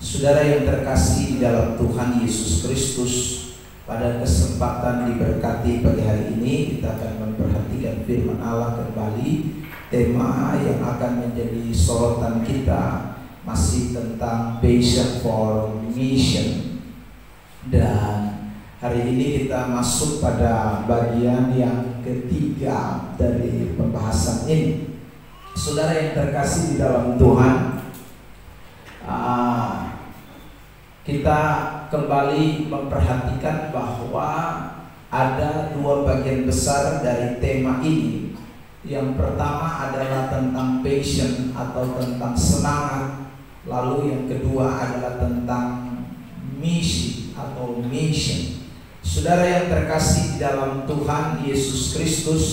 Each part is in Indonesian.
Saudara yang terkasih di dalam Tuhan Yesus Kristus, pada kesempatan diberkati pagi hari ini kita akan memperhatikan firman Allah kembali. Tema yang akan menjadi sorotan kita masih tentang passion for mission. Dan hari ini kita masuk pada bagian yang ketiga dari pembahasan ini. Saudara yang terkasih di dalam Tuhan, kita kembali memperhatikan bahwa ada dua bagian besar dari tema ini. Yang pertama adalah tentang passion atau tentang semangat. Lalu yang kedua adalah tentang misi atau mission. Saudara yang terkasih di dalam Tuhan Yesus Kristus,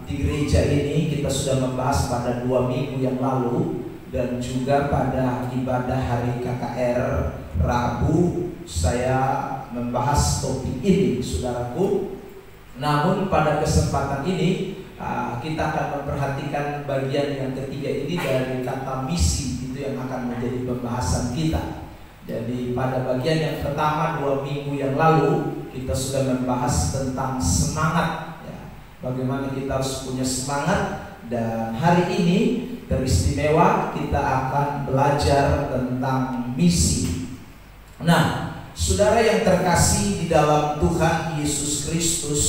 di gereja ini kita sudah membahas pada 2 minggu yang lalu, dan juga pada ibadah hari KKR Rabu saya membahas topik ini, saudaraku. Namun pada kesempatan ini kita akan memperhatikan bagian yang ketiga ini dari kata misi, itu yang akan menjadi pembahasan kita. Jadi pada bagian yang pertama 2 minggu yang lalu kita sudah membahas tentang semangat, ya, bagaimana kita harus punya semangat. Dan hari ini teristimewa, kita akan belajar tentang misi. Nah, saudara yang terkasih di dalam Tuhan Yesus Kristus,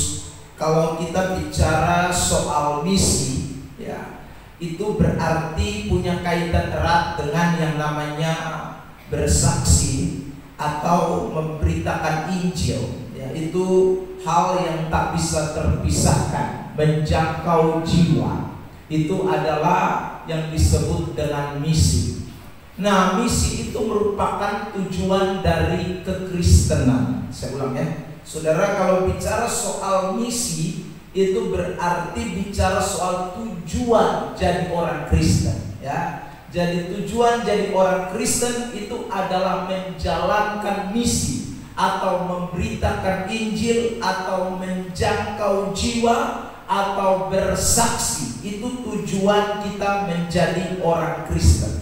kalau kita bicara soal misi, ya, itu berarti punya kaitan erat dengan yang namanya bersaksi atau memberitakan Injil. Ya, itu hal yang tak bisa terpisahkan, menjangkau jiwa. Itu adalah yang disebut dengan misi. Nah, misi itu merupakan tujuan dari kekristenan. Saya ulang ya, saudara, kalau bicara soal misi itu berarti bicara soal tujuan jadi orang Kristen, ya. Jadi tujuan jadi orang Kristen itu adalah menjalankan misi atau memberitakan Injil atau menjangkau jiwa atau bersaksi. Itu tujuan kita menjadi orang Kristen.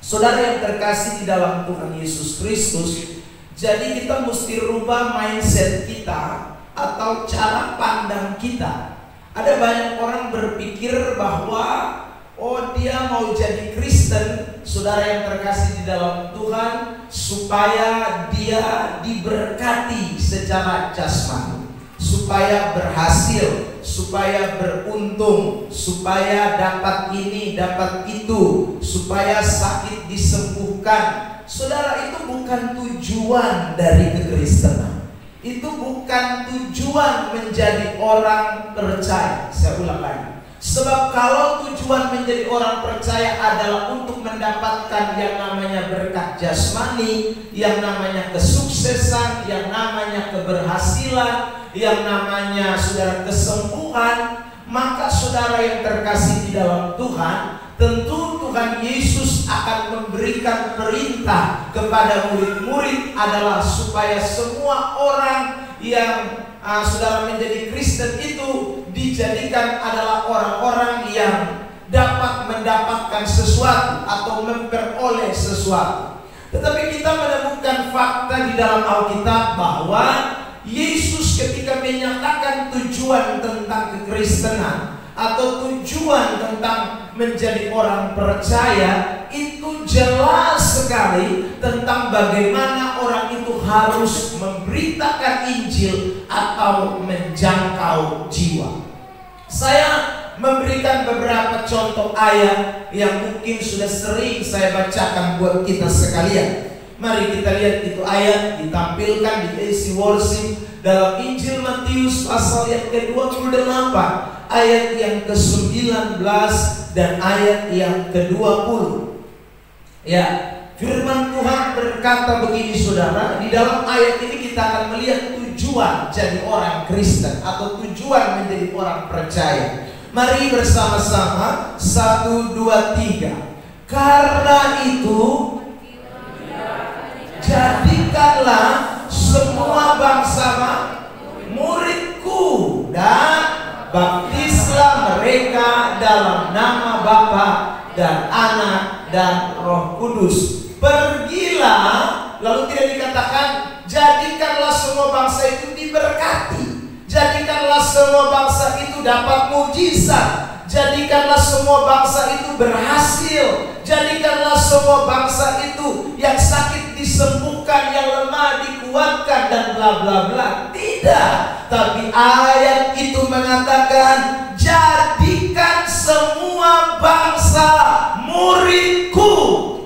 Saudara yang terkasih di dalam Tuhan Yesus Kristus, jadi kita mesti rubah mindset kita atau cara pandang kita. Ada banyak orang berpikir bahwa dia mau jadi Kristen, saudara yang terkasih di dalam Tuhan, supaya dia diberkati secara jasmani, supaya berhasil, supaya beruntung, supaya dapat ini, dapat itu, supaya sakit disembuhkan. Saudara, itu bukan tujuan dari kekristenan. Itu bukan tujuan menjadi orang percaya. Saya ulang lagi. Sebab kalau tujuan menjadi orang percaya adalah untuk mendapatkan yang namanya berkat jasmani, yang namanya kesuksesan, yang namanya keberhasilan, yang namanya saudara kesembuhan, maka saudara yang terkasih di dalam Tuhan, tentu Tuhan Yesus akan memberikan perintah kepada murid-murid adalah supaya semua orang yang saudara menjadi Kristen itu dijadikan adalah orang-orang yang dapat mendapatkan sesuatu atau memperoleh sesuatu. Tetapi kita menemukan fakta di dalam Alkitab bahwa Yesus ketika menyatakan tujuan tentang kekristenan atau tujuan tentang menjadi orang percaya, itu jelas sekali tentang bagaimana orang itu harus memberitakan Injil atau menjangkau jiwa. Saya memberikan beberapa contoh ayat yang mungkin sudah sering saya bacakan buat kita sekalian. Mari kita lihat itu ayat ditampilkan di AC Worship dalam Injil Matius pasal yang ke-28, ayat yang ke-19 dan ayat yang ke-20. Ya, firman Tuhan berkata begini, saudara. Di dalam ayat ini kita akan melihat tujuan jadi orang Kristen atau tujuan menjadi orang percaya. Mari bersama-sama 1, 2, 3. Karena itu jadikanlah semua bangsa muridku dan baptislah mereka dalam nama Bapa, dan Anak dan Roh Kudus. Pergilah, lalu tidak dikatakan jadikanlah semua bangsa itu diberkati, jadikanlah semua bangsa itu dapat mujizat, jadikanlah semua bangsa itu berhasil, jadikanlah semua bangsa itu yang sakit disembuhkan, yang lemah dikuatkan, dan bla bla bla. Tidak, tapi ayat itu mengatakan jadikan semua bangsa muridku.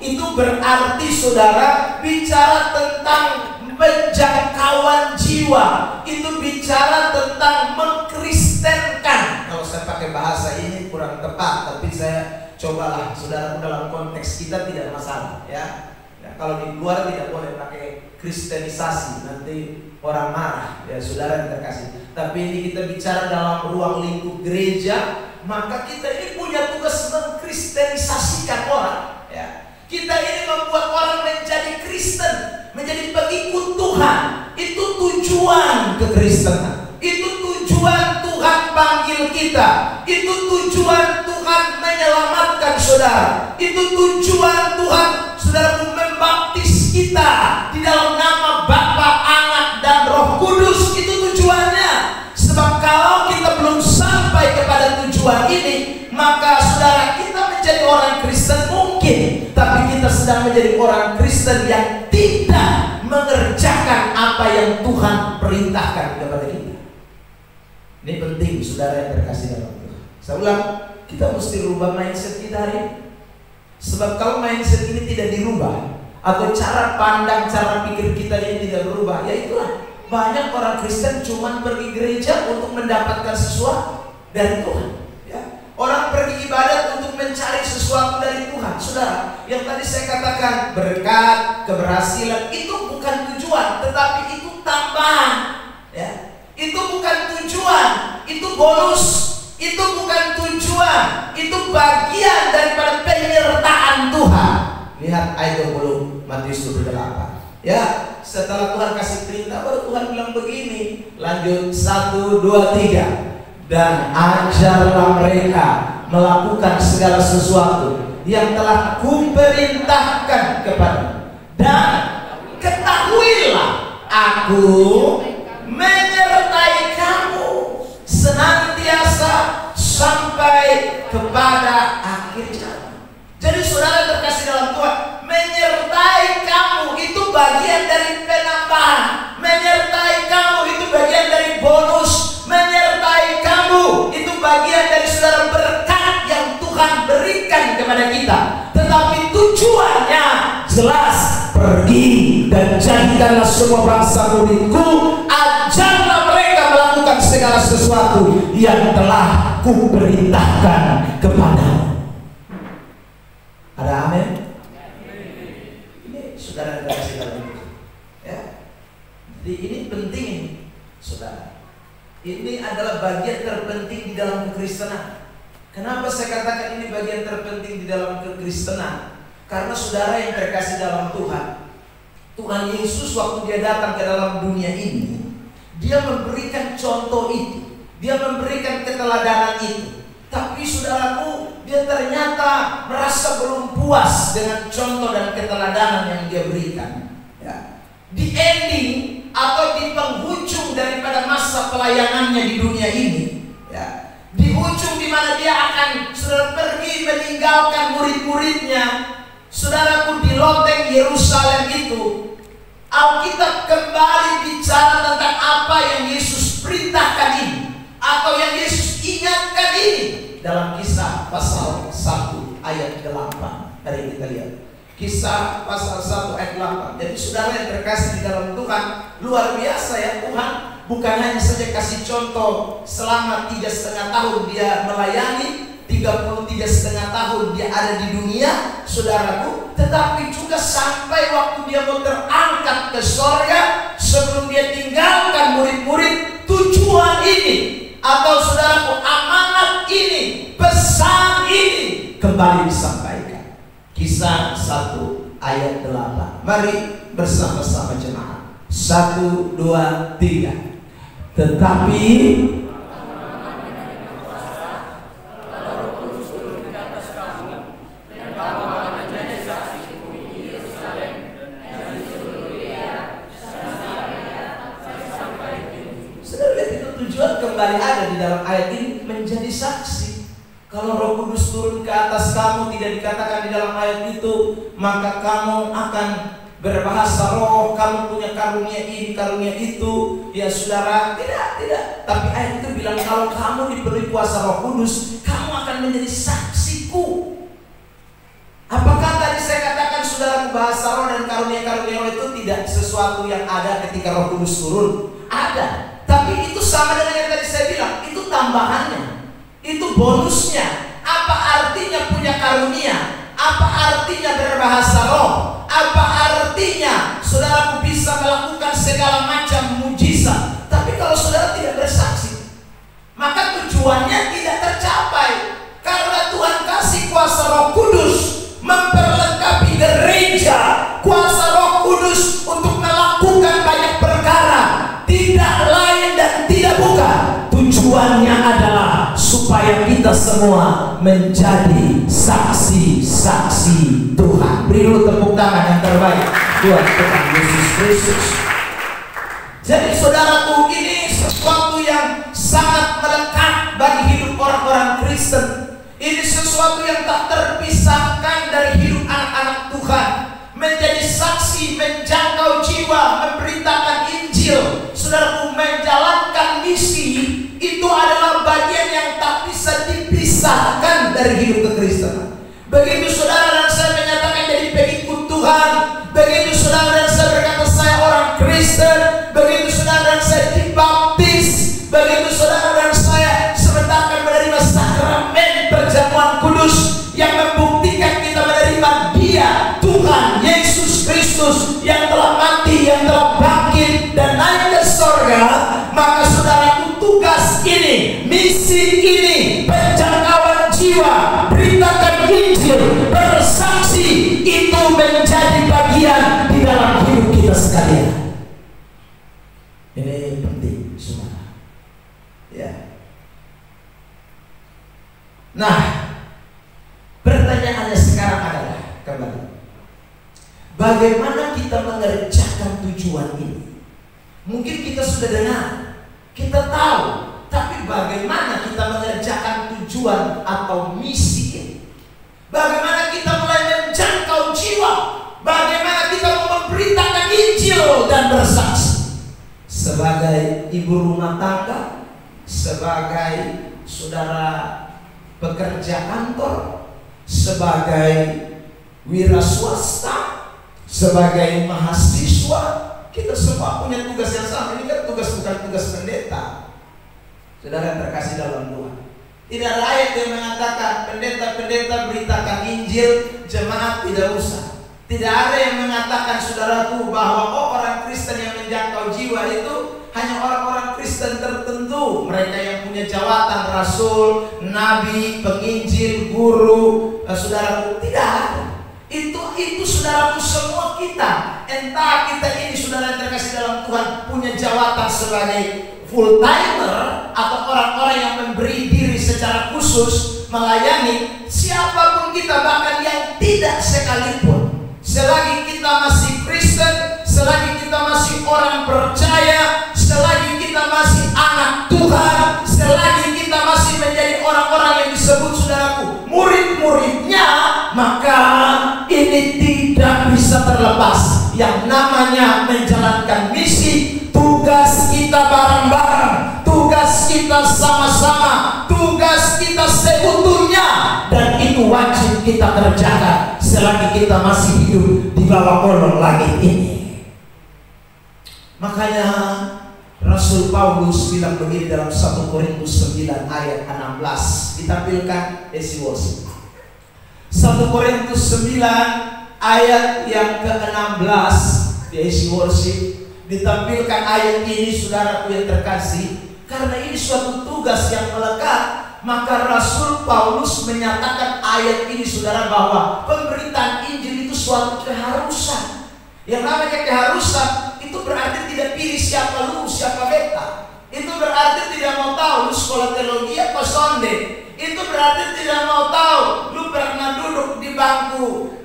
Itu berarti saudara bicara tentang penjangkauan jiwa, itu bicara tentang mengkristenkan. Kalau saya pakai bahasa ini kurang tepat, tapi saya cobalah saudara, dalam konteks kita tidak masalah ya. Kalau di luar tidak boleh pakai kristenisasi, nanti orang marah ya saudara yang terkasih. Tapi ini kita bicara dalam ruang lingkup gereja, maka kita ini punya tugas mengkristenisasikan orang ya. Kita ini membuat orang menjadi Kristen, menjadi pengikut Tuhan. Itu tujuan kekristenan, itu tujuan Tuhan panggil kita, itu tujuan Tuhan menyelamatkan saudara, itu tujuan Tuhan saudara membaptis kita di dalam nama Bapa, Anak, dan Roh Kudus. Itu tujuannya. Sebab kalau kita belum sampai kepada tujuan ini, maka saudara kita menjadi orang Kristen mungkin, tapi kita sedang menjadi orang Kristen yang tidak mengerjakan apa yang Tuhan perintahkan kepada kita. Ini penting saudara yang terkasih dalam Tuhan. Saya ulang, kita mesti rubah mindset kita hari ini. Sebab kalau mindset ini tidak dirubah, atau cara pandang, cara pikir kita ini tidak berubah, ya itulah banyak orang Kristen cuma pergi gereja untuk mendapatkan sesuatu dari Tuhan ya. Orang pergi ibadat untuk mencari sesuatu dari Tuhan. Saudara, yang tadi saya katakan berkat, keberhasilan itu bukan tujuan, tetapi itu tambahan ya. Itu bukan tujuan, itu bonus. Itu bukan tujuan, itu bagian daripada penyertaan Tuhan. Lihat ayat 20 Matius 28 ya. Setelah Tuhan kasih perintah, baru Tuhan bilang begini. Lanjut 1, 2, 3. Dan ajarlah mereka melakukan segala sesuatu yang telah kuperintahkan kepada, dan ketahuilah aku menyertai kamu senantiasa sampai kepada akhir zaman. Jadi saudara terkasih dalam Tuhan, menyertai kamu itu bagian dari penambahan, menyertai kamu itu bagian dari bonus, menyertai kamu itu bagian dari saudara berkat yang Tuhan berikan kepada kita. Tetapi tujuannya jelas, pergi dan jadikanlah semua bangsa muridku, ajarlah mereka melakukan segala sesuatu yang telah kuperintahkan kepadamu. Ada amin? Ini saudara kasih dalam ya. Jadi ini penting ini, saudara. Ini adalah bagian terpenting di dalam kekristenan. Kenapa saya katakan ini bagian terpenting di dalam kekristenan? Karena saudara yang terkasih dalam Tuhan, Tuhan Yesus waktu dia datang ke dalam dunia ini, dia memberikan contoh itu, dia memberikan keteladanan itu. Tapi saudaraku, dia ternyata merasa belum puas dengan contoh dan keteladanan yang dia berikan ya. Di ending atau di penghujung daripada masa pelayanannya di dunia ini ya, di ujung di mana dia akan saudara pergi meninggalkan murid-muridnya, saudaraku, di loteng Yerusalem itu Alkitab kembali bicara tentang apa yang Yesus perintahkan ini, atau yang Yesus ingatkan ini dalam Kisah pasal 1 ayat 8. Hari ini kita lihat Kisah pasal 1 ayat 8. Jadi saudara yang terkasih di dalam Tuhan, luar biasa ya. Tuhan bukan hanya saja kasih contoh selama 3,5 tahun dia melayani, 33,5 tahun dia ada di dunia, saudaraku, tetapi juga sampai waktu dia mau terangkat ke sorga, sebelum dia tinggalkan murid-murid, tujuan ini atau saudaraku amanat ini, pesan ini kembali disampaikan. Kisah 1 ayat 8. Mari bersama-sama jemaat. 1, 2, 3. Tetapi dalam ayat ini menjadi saksi. Kalau Roh Kudus turun ke atas kamu, tidak dikatakan di dalam ayat itu, maka kamu akan berbahasa roh, kamu punya karunia ini, karunia itu. Ya saudara, tidak. Tapi ayat itu bilang kalau kamu diberi kuasa Roh Kudus, kamu akan menjadi saksiku. Apakah tadi saya katakan saudara bahasa roh dan karunia-karunia roh itu tidak sesuatu yang ada ketika Roh Kudus turun? Ada. Tapi itu sama dengan yang tadi saya bilang, itu tambahannya. Itu bonusnya. Apa artinya punya karunia? Apa artinya berbahasa roh? Apa artinya saudara bisa melakukan segala macam mujizat? Tapi kalau saudara tidak bersaksi, maka tujuannya tidak tercapai. Karena Tuhan kasih kuasa Roh Kudus memperlengkapi gereja, kuasa Roh Kudus untuk melakukan banyak perkara, tidak lain dan tidak bukan. Tujuannya adalah supaya kita semua menjadi saksi-saksi Tuhan. Beri dulu tepuk tangan yang terbaik buat Tuhan Yesus Kristus. Jadi saudaraku, ini sesuatu yang sangat melekat bagi hidup orang-orang Kristen. Ini sesuatu yang tak terpisahkan dari hidup anak-anak Tuhan. Menjadi saksi, menjangkau jiwa, memberitakan Injil. Saudaraku, menjalankan misi itu adalah bagian yang tak bisa dipisahkan dari hidup kekristenan. Begitu saudara dan saya menyatakan jadi pengikut Tuhan, begitu saudara dan saya berkata saya orang Kristen, begitu saudara dan saya dibaptis, begitu saudara dan saya sebentar akan menerima sakramen perjamuan kudus yang membuktikan kita menerima Dia, Tuhan Yesus Kristus yang telah mati, yang telah bangkit dan naik ke surga. Maka saudaraku, tugas ini, misi ini, penjangkauan jiwa, beritakan Injil, bersaksi, itu menjadi bagian di dalam hidup kita sekalian. Ini penting, saudara. Ya. Nah, pertanyaannya sekarang adalah kembali, bagaimana kita mengerjakan tujuan ini? Mungkin kita sudah dengar, kita tahu, tapi bagaimana kita mengerjakan tujuan atau misi ini? Bagaimana kita mulai menjangkau jiwa? Bagaimana kita memberitakan Injil dan bersaksi? Sebagai ibu rumah tangga, sebagai saudara pekerja kantor, sebagai wira swasta, sebagai mahasiswa, kita semua punya tugas yang sama. Ini kan tugas, bukan tugas pendeta. Saudara yang terkasih dalam Tuhan, tidak ada ayat yang mengatakan pendeta-pendeta beritakan Injil, jemaat tidak usah. Tidak ada yang mengatakan saudaraku bahwa orang Kristen yang menjangkau jiwa itu hanya orang-orang Kristen tertentu, mereka yang punya jawatan rasul, nabi, penginjil, guru. Saudaraku, tidak ada. Itu saudaraku, semua kita, entah kita ini saudara yang terkasih dalam Tuhan punya jawatan sebagai full timer atau orang-orang yang memberi diri secara khusus melayani, siapapun kita, bahkan yang tidak sekalipun, selagi kita masih Kristen, selagi kita masih orang percaya, selagi kita masih anak Tuhan, selagi kita masih menjadi orang-orang yang disebut saudaraku murid-muridnya, maka ini tidak bisa terlepas yang namanya menjalankan misi. Tugas kita bareng-bareng, tugas kita sama-sama, tugas kita seutuhnya, dan itu wajib kita kerjakan selagi kita masih hidup di bawah kolong langit ini. Makanya Rasul Paulus bilang begini dalam 1 Korintus 9 ayat 16, ditampilkan isi worship. 1 Korintus 9 ayat yang ke-16 di isi worship, ditampilkan ayat ini saudaraku yang terkasih, karena ini suatu tugas yang melekat. Maka Rasul Paulus menyatakan ayat ini saudara, bahwa pemberitaan Injil itu suatu keharusan. Yang namanya keharusan itu berarti tidak pilih siapa lu, siapa beta. Itu berarti tidak mau tahu lu sekolah teologi apa sonde. Itu berarti tidak mau tahu lu pernah duduk di bangku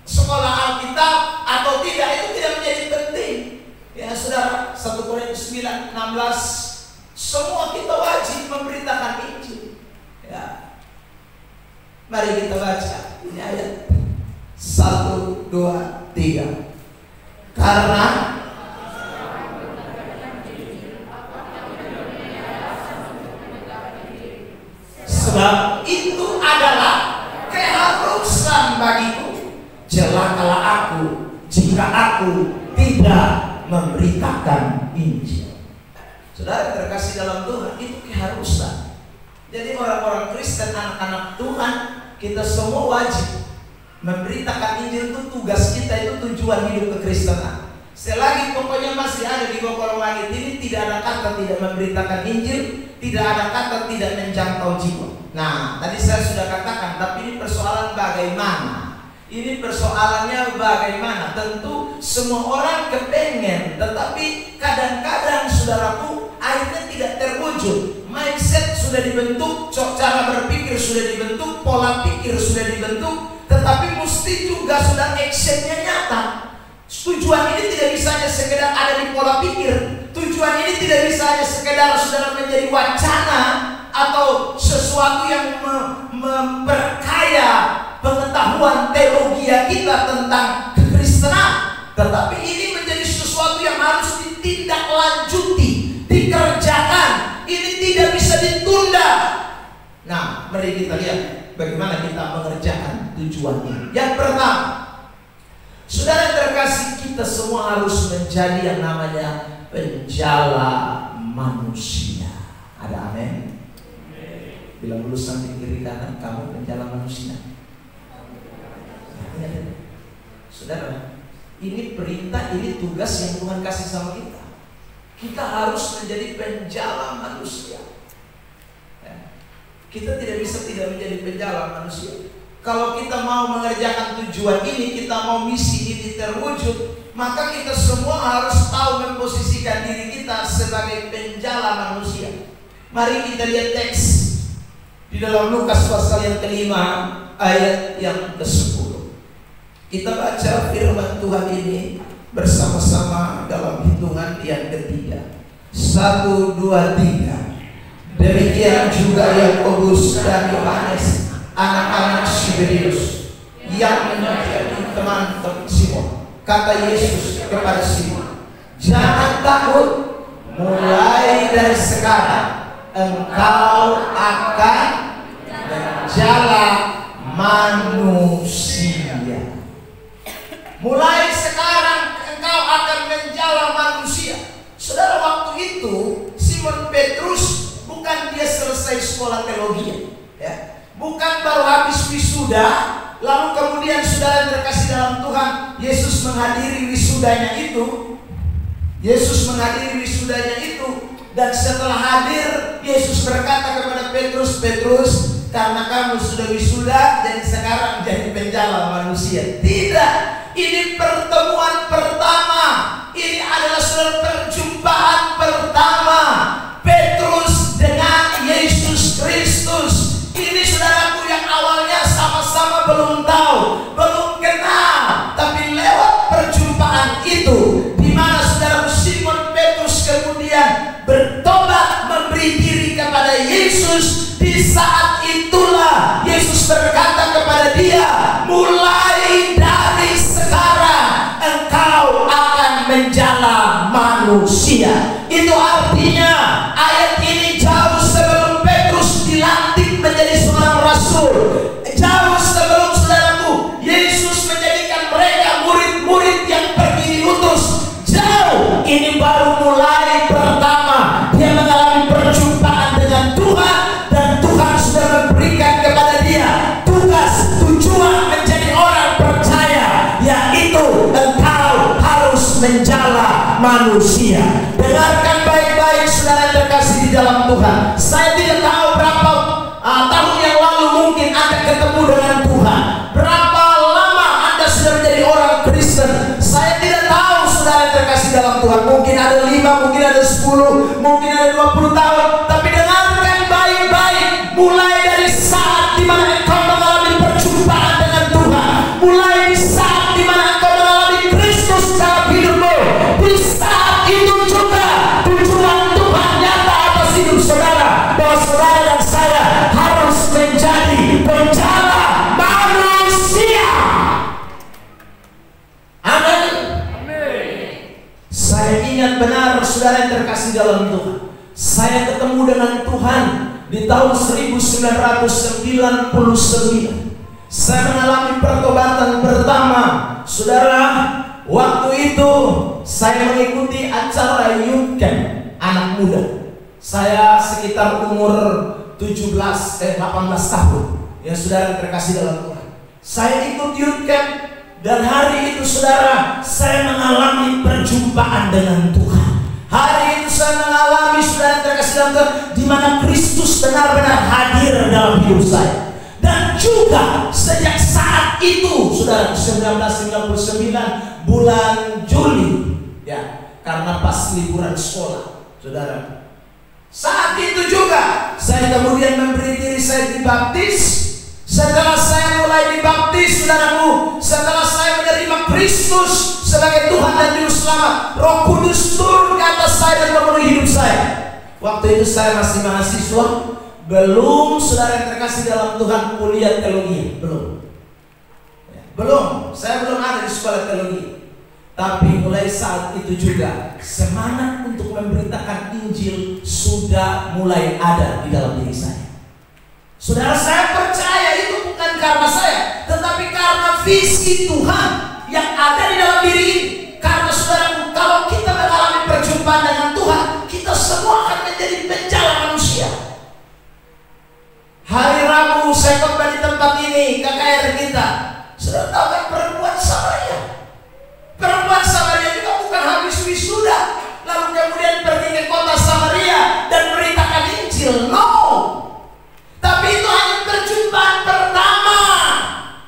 sekolah Alkitab atau tidak. Itu tidak menjadi penting. Ya saudara, 1 Korintus 9:16, Semua kita wajib memberitakan Injil. Ya. Mari kita baca ini ayat 1, 2, 3. Karena sebab itu adalah keharusan bagiku, celakalah aku jika aku tidak memberitakan Injil. Saudara terkasih dalam Tuhan, itu keharusan. Jadi orang-orang Kristen, anak-anak Tuhan, kita semua wajib memberitakan Injil. Itu tugas kita, itu tujuan hidup kekristenan. Selagi pokoknya masih ada di bawah langit ini, tidak ada kata tidak memberitakan Injil, tidak ada kata tidak menjangkau jiwa. Nah, tadi saya sudah katakan, tapi ini persoalan bagaimana. Ini persoalannya bagaimana. Tentu semua orang kepengen, tetapi kadang-kadang saudaraku akhirnya tidak terwujud. Mindset sudah dibentuk, cara berpikir sudah dibentuk, pola pikir sudah dibentuk, tetapi mesti juga sudah actionnya nyata. Tujuan ini tidak bisa hanya sekedar ada di pola pikir. Tujuan ini tidak bisa hanya sekedar saudara menjadi wacana atau sesuatu yang memperkaya pengetahuan teologi kita tentang kekristenan, tetapi ini menjadi sesuatu yang harus ditindaklanjuti, dikerjakan. Ini tidak bisa ditunda. Nah, mari kita lihat bagaimana kita mengerjakan tujuannya. Yang pertama, saudara terkasih, kita semua harus menjadi yang namanya penjala manusia. Ada amin? Bila lulus sampai kiri kanan, kamu penjala manusia. Saudara, ini perintah, ini tugas yang Tuhan kasih sama kita. Kita harus menjadi penjala manusia. Kita tidak bisa tidak menjadi penjala manusia. Kalau kita mau mengerjakan tujuan ini, kita mau misi ini terwujud, maka kita semua harus tahu memposisikan diri kita sebagai penjala manusia. Mari kita lihat teks di dalam Lukas pasal yang kelima ayat yang ke-10. Kita baca firman Tuhan ini bersama-sama dalam hitungan yang ketiga. 1, 2, 3. Demikian juga Yakobus dan Yohanes, anak-anak Zebedeus, yang menjadi teman-teman Simon. Kata Yesus kepada Simon, jangan takut, mulai dari sekarang engkau akan menjala manusia. Mulai sekarang engkau akan menjala manusia. Saudara, waktu itu Simon Petrus bukan dia selesai sekolah teologi, ya. Bukan baru habis wisuda, lalu kemudian saudara terkasih dalam Tuhan, Yesus menghadiri wisudanya itu. Yesus menghadiri wisudanya itu, dan setelah hadir, Yesus berkata kepada Petrus, Petrus, karena kamu sudah wisuda, jadi sekarang jadi penjala manusia. Tidak, ini pertemuan pertama. Ini adalah saudara perjumpaan pertama Petrus dengan Yesus Kristus. Ini saudaraku yang awalnya sama-sama belum tahu, belum kenal, tapi lewat perjumpaan itu, di mana saudaraku Simon Petrus kemudian bertobat, memberi diri kepada Yesus. Di saat itulah Yesus berkata kepada dia, mulai dari sekarang engkau akan menjala manusia. Itu artinya ayat ini jauh sebelum Petrus dilantik menjadi seorang rasul, jauh sebelum saudaraku Yesus menjadikan mereka murid-murid yang pergi diutus, jauh ini baru mulai pertama dia mengalami perjumpaan dengan Tuhan, dan Tuhan sudah memberikan kepada dia tugas, tujuan menjadi orang percaya, yaitu engkau harus menjala manusia. Dengarkan baik-baik saudara terkasih di dalam Tuhan. Saya tidak tahu berapa tahun yang lalu mungkin Anda ketemu dengan Tuhan, berapa lama Anda sudah menjadi orang Kristen. Saya tidak tahu saudara terkasih dalam Tuhan, mungkin ada 5, mungkin ada 10, mungkin ada 20 tahun. Tapi dengarkan baik-baik, mulai dari saat dimana engkau mengalami perjumpaan dengan Tuhan, mulai di saat dimana engkau mengalami Kristus dalam hidupmu, di saat itu juga dalam Tuhan, saya ketemu dengan Tuhan di tahun 1999. Saya mengalami pertobatan pertama, saudara. Waktu itu saya mengikuti acara youth camp anak muda. Saya sekitar umur 18 tahun. Ya saudara terkasih dalam Tuhan, saya ikut youth camp, dan hari itu saudara, saya mengalami perjumpaan dengan Tuhan. Hari itu saya mengalami, saudara terkasih dalam Tuhan, di mana Kristus benar-benar hadir dalam hidup saya. Dan juga sejak saat itu, saudara, 1999 bulan Juli, ya, karena pas liburan sekolah, saudara. Saat itu juga saya kemudian memberi diri saya dibaptis. Setelah saya mulai dibaptis, saudaraku, setelah saya menerima Kristus sebagai Tuhan dan Juru Selamat, Roh Kudus turun ke atas saya dan memenuhi hidup saya. Waktu itu saya masih mahasiswa, belum, saudara yang terkasih dalam Tuhan, kuliah teologi, belum. Belum, saya belum ada di sekolah teologi. Tapi mulai saat itu juga semangat untuk memberitakan Injil sudah mulai ada di dalam diri saya. Saudara, saya percaya itu bukan karena saya, tetapi karena visi Tuhan yang ada di dalam diri ini. Karena saudara, kalau kita mengalami perjumpaan dengan Tuhan, kita semua akan menjadi penjala manusia. Hari Rabu saya khotbah di tempat ini, KKR kita. Saudara tahu kan perempuan Samaria? Perempuan Samaria juga bukan habis wisuda lalu kemudian pergi ke kota Samaria dan memberitakan Injil. No. Tapi itu hanya perjumpaan pertama.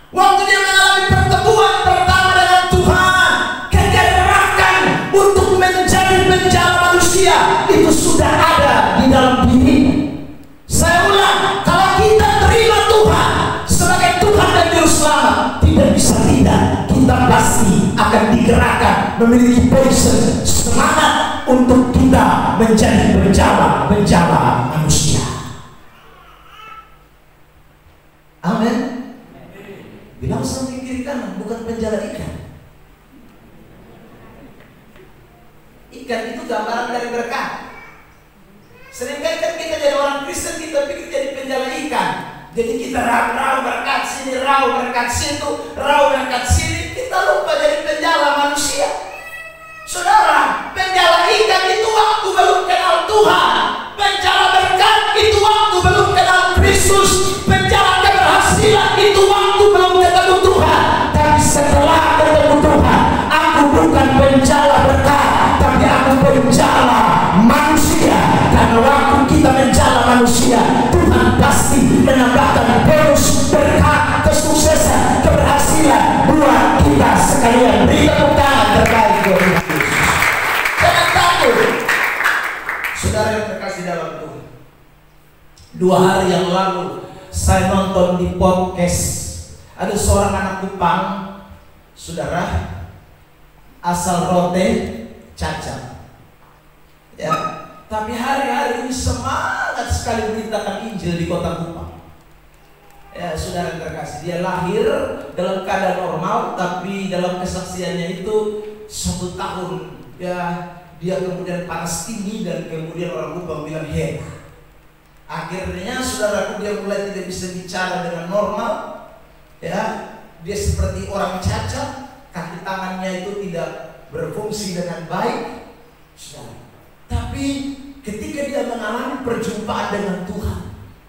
Waktu dia mengalami pertemuan pertama dengan Tuhan, kegerakan untuk menjadi penjala manusia itu sudah ada di dalam diri. Saya ulang, kalau kita terima Tuhan sebagai Tuhan dan Juru Selamat, tidak bisa tidak, kita pasti akan digerakkan, memiliki passion, semangat untuk kita menjadi penjala manusia. Amin. Bilang samping kiri kanan, bukan penjala ikan. Ikan itu gambaran dari berkat. Seringkali kan kita jadi orang Kristen, kita pikir jadi penjala ikan. Jadi kita rau berkat sini, rau berkat situ, rau berkat sini. Kita lupa jadi penjala manusia. Saudara, penjala ikan itu waktu belum kenal Tuhan. Penjala berkat itu waktu belum kenal Kristus. Penjala keberhasilan itu waktu belum ketemu Tuhan. Tapi setelah ketemu Tuhan, aku bukan penjala berkat, tapi aku penjala manusia. Karena waktu kita menjala manusia, Tuhan pasti menambahkan bonus, berkat, kesuksesan, keberhasilan buat kita sekalian. Beri tepuk tangan terbaik buat Yesus. Jangan takut, saudara yang terkasih dalam Tuhan. 2 hari yang lalu saya nonton di podcast, ada seorang anak Kupang, saudara, asal Rote, Cacat, ya. Tapi hari-hari ini semangat sekali memberitakan Injil di kota Kupang. Ya, saudara yang terkasih, dia lahir dalam keadaan normal, tapi dalam kesaksiannya itu 1 tahun, ya, dia kemudian panas tinggi dan kemudian orang Kupang bilang hebat. Akhirnya saudaraku, dia mulai tidak bisa bicara dengan normal, ya, dia seperti orang cacat, kaki tangannya itu tidak berfungsi dengan baik, saudara. Tapi ketika dia mengalami perjumpaan dengan Tuhan,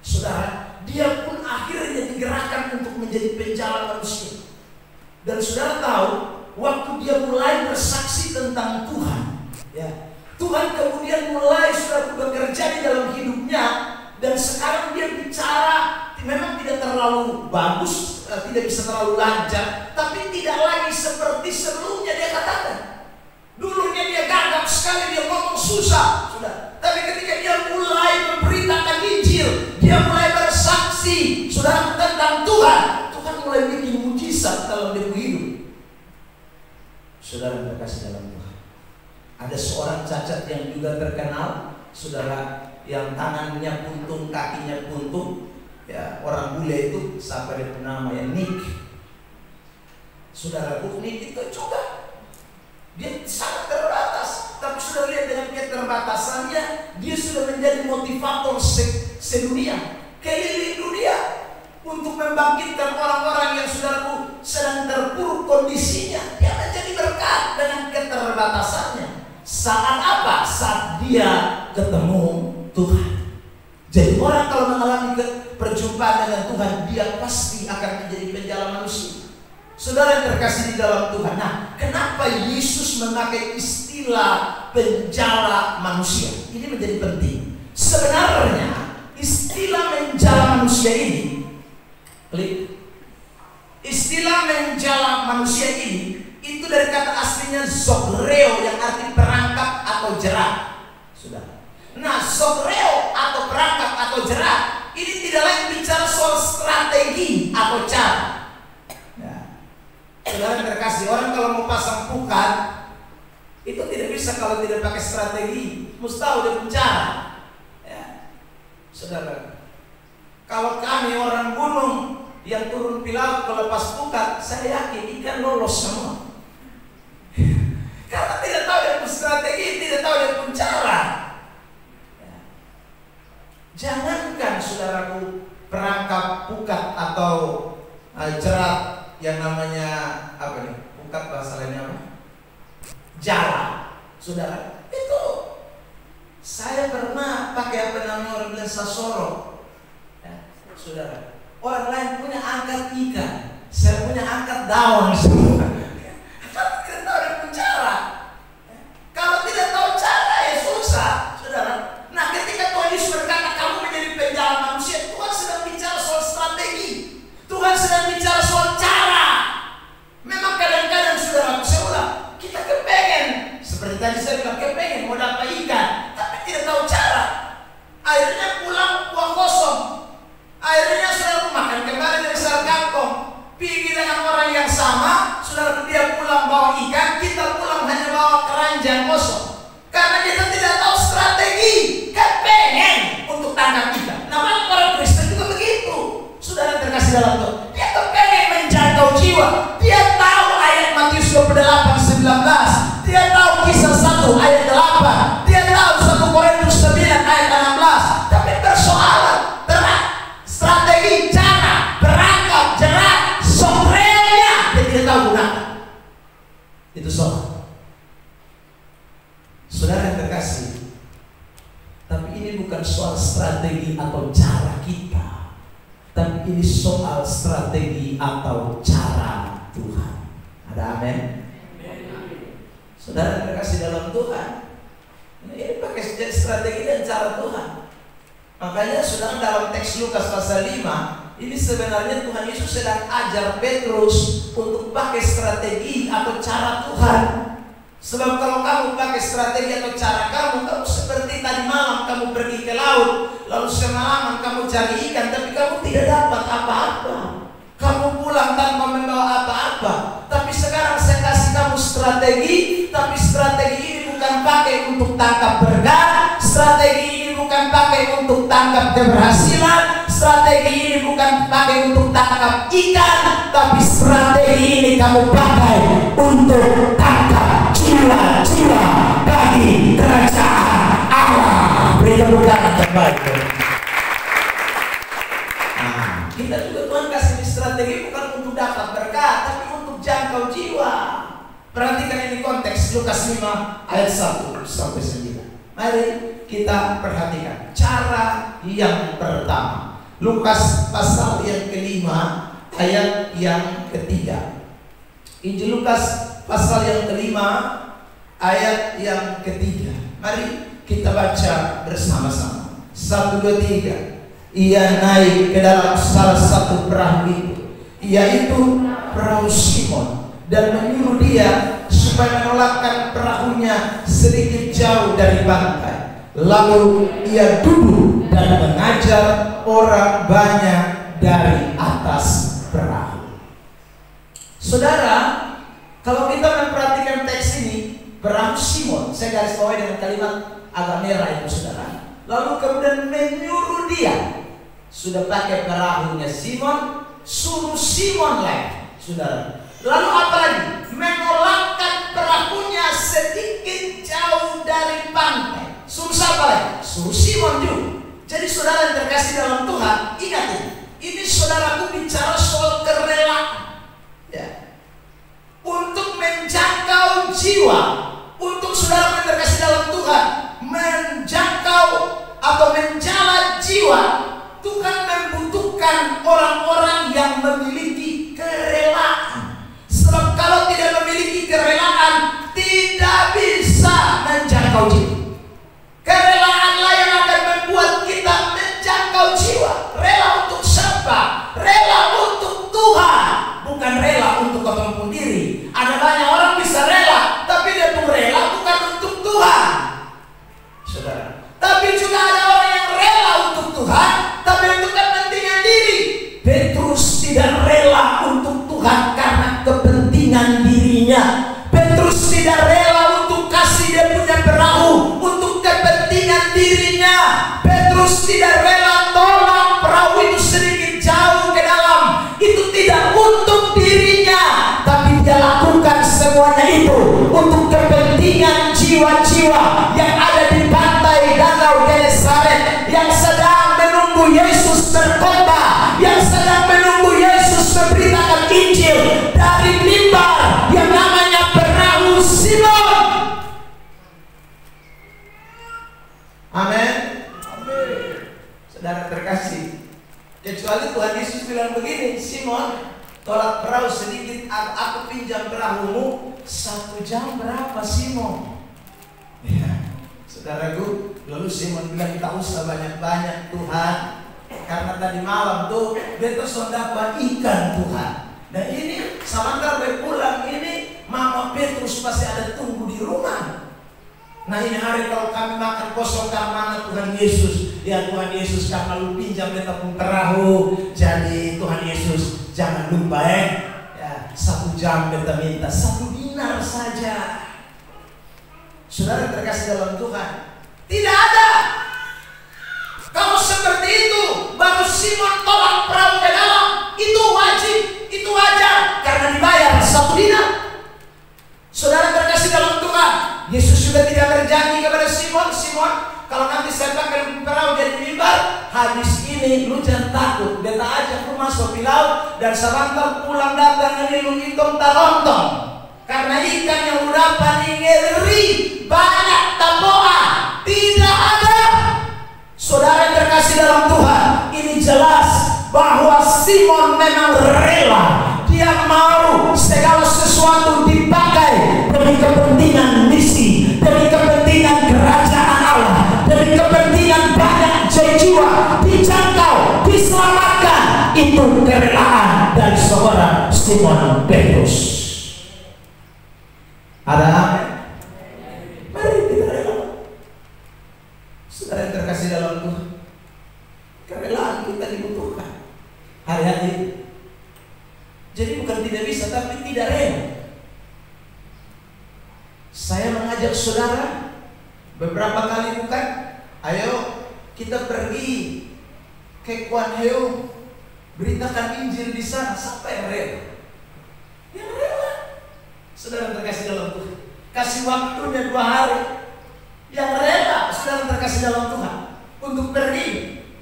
saudara, dia pun akhirnya digerakkan untuk menjadi penjala manusia. Dan saudara tahu, waktu dia mulai bersaksi tentang Tuhan, ya, Tuhan kemudian mulai saudara bekerja di dalam hidupnya. Dan sekarang dia bicara memang tidak terlalu bagus, tidak bisa terlalu lancar, tapi tidak lagi seperti sebelumnya dia katakan. Dulunya dia gagap sekali, dia ngomong susah, sudah. Tapi ketika dia mulai memberitakan Injil, dia mulai bersaksi, saudara, tentang Tuhan, Tuhan mulai bikin mujizat dalam dia hidup. Saudara terkasih dalam Tuhan, ada seorang cacat yang juga terkenal, saudara, yang tangannya puntung, kakinya puntung, ya, orang bule itu, siapa dia namanya, Nick. Saudara, Nick itu juga dia sangat terbatas, tapi sudah lihat dengan dia keterbatasannya, dia sudah menjadi motivator sedunia, keliling dunia untuk membangkitkan orang-orang yang saudaraku sedang terpuruk kondisinya. Dia menjadi berkat dengan keterbatasannya. Saat apa? Saat dia ketemu Tuhan. Jadi orang kalau mengalami perjumpaan dengan Tuhan, dia pasti akan menjadi penjala manusia. Saudara yang terkasih di dalam Tuhan. Nah, kenapa Yesus memakai istilah penjala manusia? Ini menjadi penting. Sebenarnya istilah menjala manusia ini, itu dari kata aslinya zokreo yang arti perangkap atau jerat. Saudara. Nah, zokreo atau perangkap atau jerat ini tidak lain bicara soal strategi atau cara. Saudara terkasih, orang kalau mau pasang pukat itu tidak bisa kalau tidak pakai strategi, mesti tahu dia bicara. Ya. Saudara, kalau kami orang gunung yang turun di laut kalau pas pukat, saya yakin ikan lolos semua. Karena tidak tahu dia strategi, tidak tahu dia bicara. Ya. Jangankan saudaraku perangkap pukat atau jerat yang namanya apa nih? Pukat bahasa lainnya apa? Jala. Saudara, itu saya pernah pakai apa namanya orang bilang sasoro. Ya, saudara, orang lain punya angkat ikan, saya punya angkat daun. Kalau tidak tahu dia bicara, kalau tidak tahu cara ya susah, saudara. Nah, ketika Tuhan Yesus berkata kamu menjadi penjala manusia, Tuhan sedang bicara soal strategi, Tuhan sedang bicara soal cara. Memang kadang-kadang saudara, saya ulang, kita kepengen, seperti tadi saya bilang kepengen mau dapat ikan, tapi tidak tahu cara. Akhirnya pulang uang kosong. Akhirnya saudara makan kembali dari sel kangkung. Pergi dengan orang yang sama, saudara dia pulang bawa ikan, kita pulang hanya bawa keranjang kosong. Karena kita tidak tahu strategi, kepengen untuk tangkap ikan. Nah, orang Kristen juga begitu. Saudara terkasih dalam Tuhan, dia kepengen menjangkau jiwa. Dia tahu ayat Matius 28:19. Dia tahu Kisah 1 ayat 8. Dia tahu 1 Korintus 9 ayat 16. Tapi persoalan strategi, cara, perangkap, jerat, software-nya dia tidak tahu gunakan. Itu soal. Saudara yang terkasih, tapi ini bukan soal strategi atau cara kita, tapi ini soal strategi atau cara Tuhan. Ada amin? Saudara terkasih dalam Tuhan, ini pakai strategi dan cara Tuhan. Makanya saudara dalam teks Lukas pasal 5, ini sebenarnya Tuhan Yesus sedang ajar Petrus untuk pakai strategi atau cara Tuhan. Sebab kalau kamu pakai strategi atau cara kamu seperti tadi malam kamu pergi ke laut, lalu semalaman kamu cari ikan, tapi kamu tidak dapat apa-apa. Kamu pulang tanpa membawa apa-apa. Tapi sekarang saya kasih kamu strategi, tapi strategi ini bukan pakai untuk tangkap berkat, strategi ini bukan pakai untuk tangkap keberhasilan, strategi ini bukan pakai untuk tangkap ikan, tapi strategi ini kamu pakai untuk tangkap jiwa-jiwa bagi kerajaan Allah. Beri tepuk tangan terbaik. Nah, kita juga Tuhan kasih strategi bukan untuk dapat berkat, tapi untuk jangkau jiwa. Perhatikan ini konteks Lukas 5 ayat 1 sampai 9. Mari kita perhatikan cara yang pertama. Lukas pasal yang kelima ayat yang ketiga. Injil Lukas pasal yang kelima ayat yang ketiga. Mari kita baca bersama-sama. 1, 2, 3. Ia naik ke dalam salah satu perahu itu, yaitu perahu Simon, dan menyuruh dia supaya menolakkan perahunya sedikit jauh dari pantai. Lalu ia duduk dan mengajar orang banyak dari atas perahu. Saudara, kalau kita memperhatikan teks ini, perahu Simon, saya garis bawahi dengan kalimat agak merah itu saudara. Lalu kemudian menyuruh dia, sudah pakai perahunya Simon, suruh Simon lain, saudara. Lalu apa lagi? Menolakkan perahunya sedikit jauh dari pantai. Suruh siapa lagi? Suruh Simon juga. Jadi saudara yang terkasih dalam Tuhan, ingat ini saudaraku bicara soal kerelaan, ya, untuk menjangkau jiwa. Untuk saudara yang terkasih dalam Tuhan, menjangkau atau menjala jiwa, Tuhan membutuhkan orang-orang yang memiliki kerelaan. Sebab kalau tidak memiliki kerelaan, tidak bisa menjangkau jiwa. Kerelaanlah yang akan membuat kita menjangkau jiwa. Rela untuk siapa? Rela untuk Tuhan, bukan rela untuk kepentingan diri. Ada banyak orang bisa rela, tapi dia pun rela bukan untuk Tuhan, saudara. Tapi juga ada orang yang rela untuk Tuhan, tapi untuk kepentingan diri. Petrus tidak rela untuk Tuhan karena kepentingan dirinya. Petrus tidak rela untuk kasih dia punya perahu untuk kepentingan dirinya. Petrus tidak rela tolak perahu itu sedikit jauh ke dalam. Itu tidak untuk dirinya, tapi dia lakukan semuanya itu untuk kepentingan jiwa-jiwa yang ada di pantai Danau Genesaret, yang sedang menunggu Yesus berkhotbah, yang sedang menunggu Yesus memberitakan Injil dari mimbar yang namanya perahu Simon. Amin. Saudara terkasih, kecuali Tuhan Yesus bilang begini, Simon, tolak perahu sedikit, aku pinjam perahumu 1 jam. Berapa Simon? Ya, saudaraku, lalu Simon bilang, tak usah banyak-banyak Tuhan, karena tadi malam tuh beta sudah dapat ikan Tuhan. Dan ini sementara pulang ini Mama Petrus pasti ada tunggu di rumah. Nah ini hari kalau kami makan kosong karena Tuhan Yesus, ya Tuhan Yesus karena lu pinjam beta pun perahu, jadi Tuhan Yesus jangan lupa ya 1 jam beta minta 1 dinar saja. Saudara terkasih dalam Tuhan, tidak ada. Kalau seperti itu baru Simon tolak perahu ke dalam, itu wajib, itu wajar karena dibayar 1 dinar. Saudara terkasih dalam Tuhan, Yesus juga tidak berjanji kepada Simon, Simon, kalau nanti saya pakai perahu jadi mimbar, habis ini lu jangan takut, beta ajak lu masuk di laut dan sebentar pulang datang ini lu hitung tarontong, karena ikan yang lu dapat ini ngeri banyak taboa. Tidak ada. Saudara yang terkasih dalam Tuhan, ini jelas bahwa Simon memang rela. Dia mau segala sesuatu dipakai demi kepentingan misi, demi kepentingan kerajaan Allah, demi kepentingan banyak jiwa dijangkau, diselamatkan. Itu kerelaan dari seorang Simon Petrus. Ada amin? Mari kita rela. Saudara yang terkasih dalam Tuhan, kerelaan kita dibutuhkan hari-hari ini. Jadi bukan tidak bisa, tapi tidak rela. Saya mengajak saudara beberapa kali, bukan? Ayo kita pergi ke Kuan Heo, beritakan Injil di sana. Siapa yang rela? Yang rela. Saudara terkasih dalam Tuhan, kasih waktunya 2 hari. Yang rela, saudara terkasih dalam Tuhan, untuk pergi.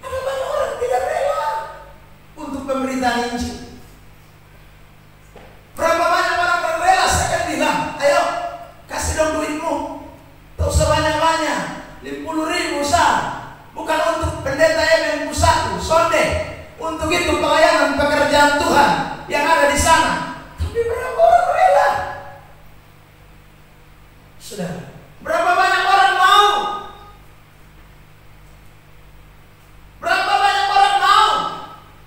Ada banyak orang tidak rela untuk pemberitaan Injil. Berapa banyak orang berrela? Saya kan bilang, ayo kasih dong duitmu, tak usah banyak-banyak, 50.000 sah, bukan untuk pendeta Emen Pusatku, sonde, untuk itu pelayanan pekerjaan Tuhan yang ada di sana. Tapi berapa orang rela? Sudah, berapa banyak orang mau? Berapa banyak orang mau?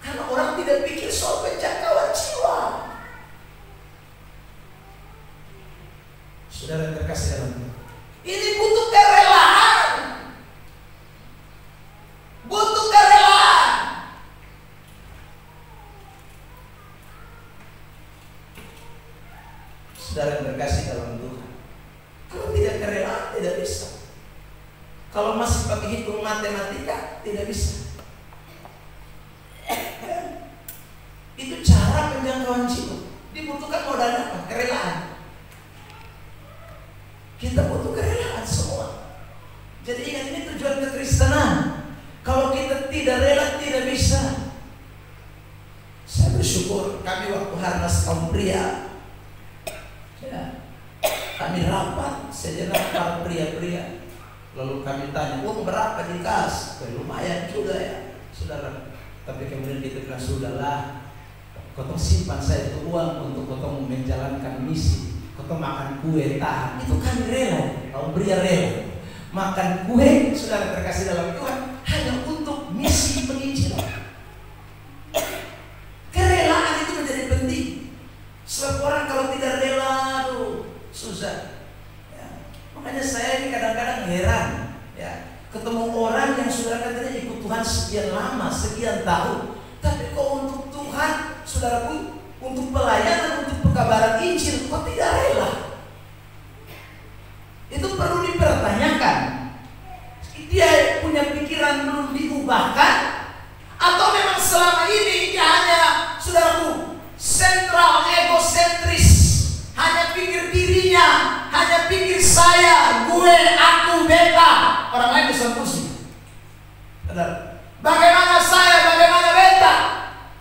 Karena orang tidak pikir soal penjangkauan jiwa. Saudara terkasih dalam Tuhan, ini butuh kerelaan. Butuh kerelaan. Saudara terkasih dalam Tuhan, kalau tidak kerelaan tidak bisa. Kalau masih pakai hitung matematika tidak bisa. Itu cara penjangkauan jiwa. Dibutuhkan modal apa? Kerelaan. Kita butuh kerelaan semua. Jadi ingat pria-pria. Ya, kami rapat sejenak para pria-pria. Lalu kami tanya, uang berapa di kas? Lumayan juga ya, saudara. Tapi kemudian kita bilang, sudahlah, kau simpan saya itu uang untuk kau menjalankan misi. Kau makan kue tahan, itu kami rela. Kau pria rela makan kue, saudara terkasih dalam Tuhan, hanya untuk misi penginjilan. Kerelaan itu menjadi penting. Sebab orang kalau tidak rela, susah. Ya. Makanya saya ini kadang-kadang heran, ya, ketemu orang yang saudara katanya ikut Tuhan sekian lama, sekian tahun, tapi kok untuk Tuhan, saudaraku, untuk pelayanan, untuk pekabaran Injil, kok tidak rela? Itu perlu dipertanyakan. Dia punya pikiran belum diubahkan, atau memang selama ini dia hanya, saudaraku, sentral, egosentris, hanya pikir dirinya, hanya pikir saya, gue, aku, beta, orang lain bisa pusing. Bagaimana saya, bagaimana beta?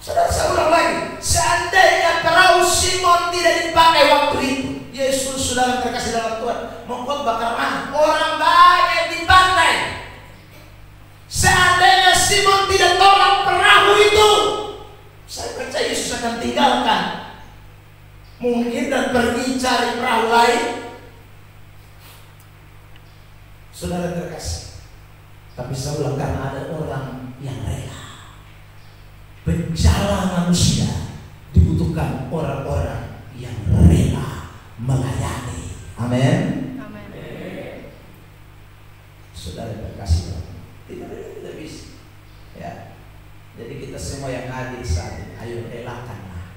Saudara, saya ulang lagi, seandainya perahu Simon tidak dipakai waktu itu, Yesus, saudara terkasih dalam Tuhan, mengkhotbah mana? Orang banyak di pantai. Seandainya Simon tidak tolak perahu itu, saya percaya Yesus akan tinggalkan mungkin dan pergi cari perahu lain. Saudara terkasih, tapi saya ulang, karena ada orang yang rela. Bencana manusia dibutuhkan orang-orang yang rela melayani. Amin. Saudara terkasih, tidak bisa. Ya. Jadi kita semua yang hadir saat ini, ayo relakanlah.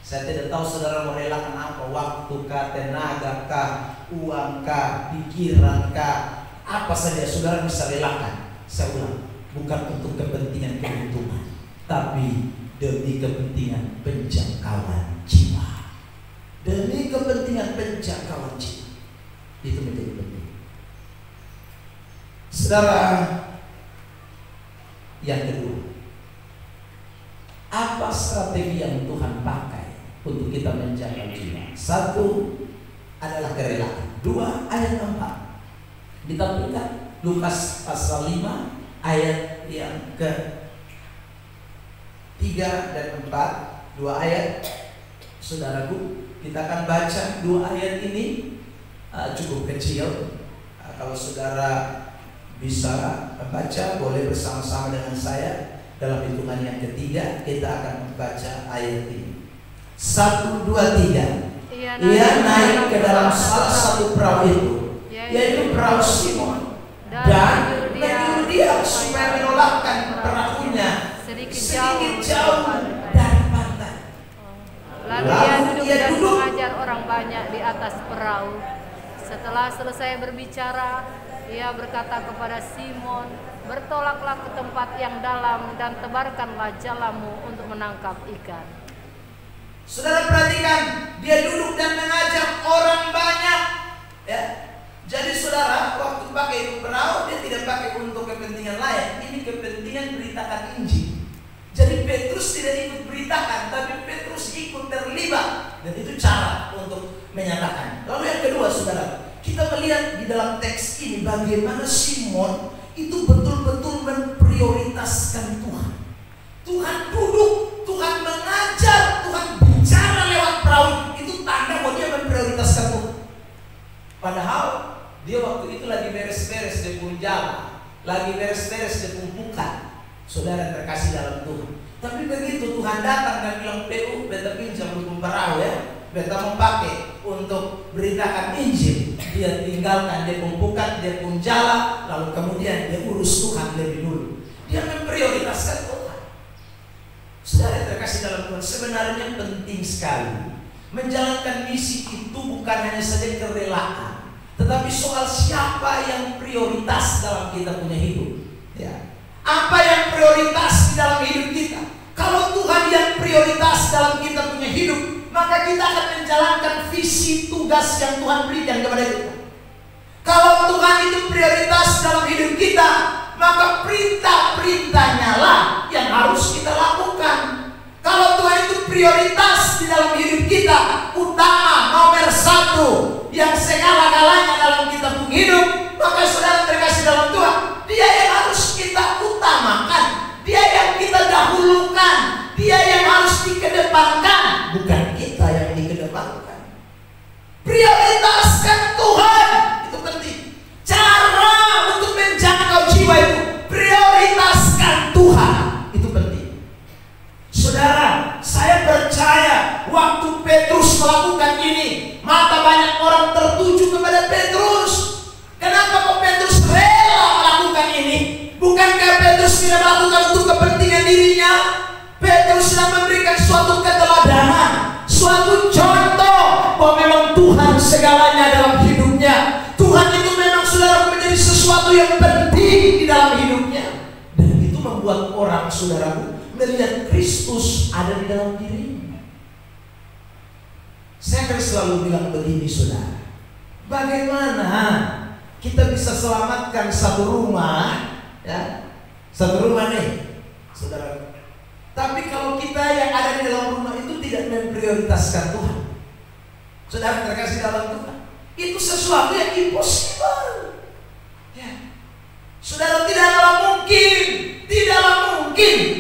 Saya tidak tahu saudara mau relakan apa, waktu kah, tenaga kah, uang kah, pikiran kah, apa saja saudara bisa relakan. Saya ulang, bukan untuk kepentingan keuntungan, tapi demi kepentingan penjangkauan jiwa. Demi kepentingan penjangkauan jiwa, itu menjadi penting. Saudara, yang kedua, apa strategi yang Tuhan pakai untuk kita menjaga jiwa? Satu adalah kerelaan. Dua, ayat 4 ditampilkan Lukas pasal 5 ayat yang ke-3 dan 4. Dua ayat, saudaraku, kita akan baca dua ayat ini. Cukup kecil. Kalau saudara bisa baca, boleh bersama-sama dengan saya. Dalam hitungan yang ketiga kita akan membaca ayat ini. 1, 2, 3. Ia naik ke dalam salah satu perahu itu, yaitu perahu Simon, dan menyuruh dia supaya menolakkan perahunya sedikit jauh dari pantai. Lalu ia duduk dan mengajar orang banyak di atas perahu. Setelah selesai berbicara, ia berkata kepada Simon, bertolaklah ke tempat yang dalam dan tebarkanlah jalamu untuk menangkap ikan. Saudara perhatikan, dia duduk dan mengajar orang banyak. Ya, jadi saudara, waktu pakai itu perahu, dia tidak pakai untuk kepentingan lain. Ini kepentingan beritakan Injil. Jadi Petrus tidak ikut beritakan, tapi Petrus ikut terlibat, dan itu cara untuk menyatakan. Lalu yang kedua, saudara, kita melihat di dalam teks ini bagaimana Simon itu betul-betul memprioritaskan Tuhan. Tuhan duduk, Tuhan mengajar, Tuhan bicara lewat perahu. Itu tanda bahwa dia memprioritaskan Tuhan. Padahal dia waktu itu lagi beres-beres di punjala, lagi beres-beres di pumpukan. Saudara terkasih dalam Tuhan. Tapi begitu Tuhan datang dan bilang, PU, beta pinjam hukum perahu ya, beta memakai untuk beritakan Injil. Dia tinggalkan, dia pumpukan, dia punjala, lalu kemudian dia urus Tuhan lebih dulu. Dia memprioritaskan Tuhan. Saudara terkasih dalam Tuhan, sebenarnya penting sekali menjalankan misi itu bukan hanya saja kerelaan, tetapi soal siapa yang prioritas dalam kita punya hidup. Ya. Apa yang prioritas di dalam hidup kita? Kalau Tuhan yang prioritas dalam kita punya hidup, maka kita akan menjalankan visi tugas yang Tuhan berikan kepada kita. Kalau Tuhan itu prioritas dalam hidup kita, maka perintah-perintahnya lah yang harus kita lakukan. Kalau Tuhan itu prioritas di dalam hidup kita, utama, nomor satu, yang segala-galanya dalam kita pun hidup, maka saudara terkasih dalam Tuhan, Dia yang harus kita utamakan, Dia yang kita dahulukan, Dia yang harus dikedepankan, bukan kita yang dikedepankan. Prioritaskan Tuhan, itu penting. Cara untuk menjangkau jiwa itu, prioritaskan Tuhan, itu penting. Saudara, saya percaya waktu Petrus melakukan ini, mata banyak orang tertuju kepada Petrus. Kenapa kok Petrus rela melakukan ini? Bukankah Petrus tidak melakukan untuk kepentingan dirinya? Petrus sedang memberikan suatu keteladanan, suatu contoh bahwa memang Tuhan segalanya dalam hidupnya. Tuhan itu memang saudara menjadi sesuatu yang penting di dalam hidupnya. Dan itu membuat orang saudaraku melihat Kristus ada di dalam dirinya. Saya akan selalu bilang begini saudara, bagaimana kita bisa selamatkan satu rumah, ya, satu rumah nih saudara. Tapi kalau kita yang ada di dalam rumah itu tidak memprioritaskan Tuhan, saudara terkasih dalam Tuhan, itu sesuatu yang impossible, ya. Saudara, tidaklah mungkin,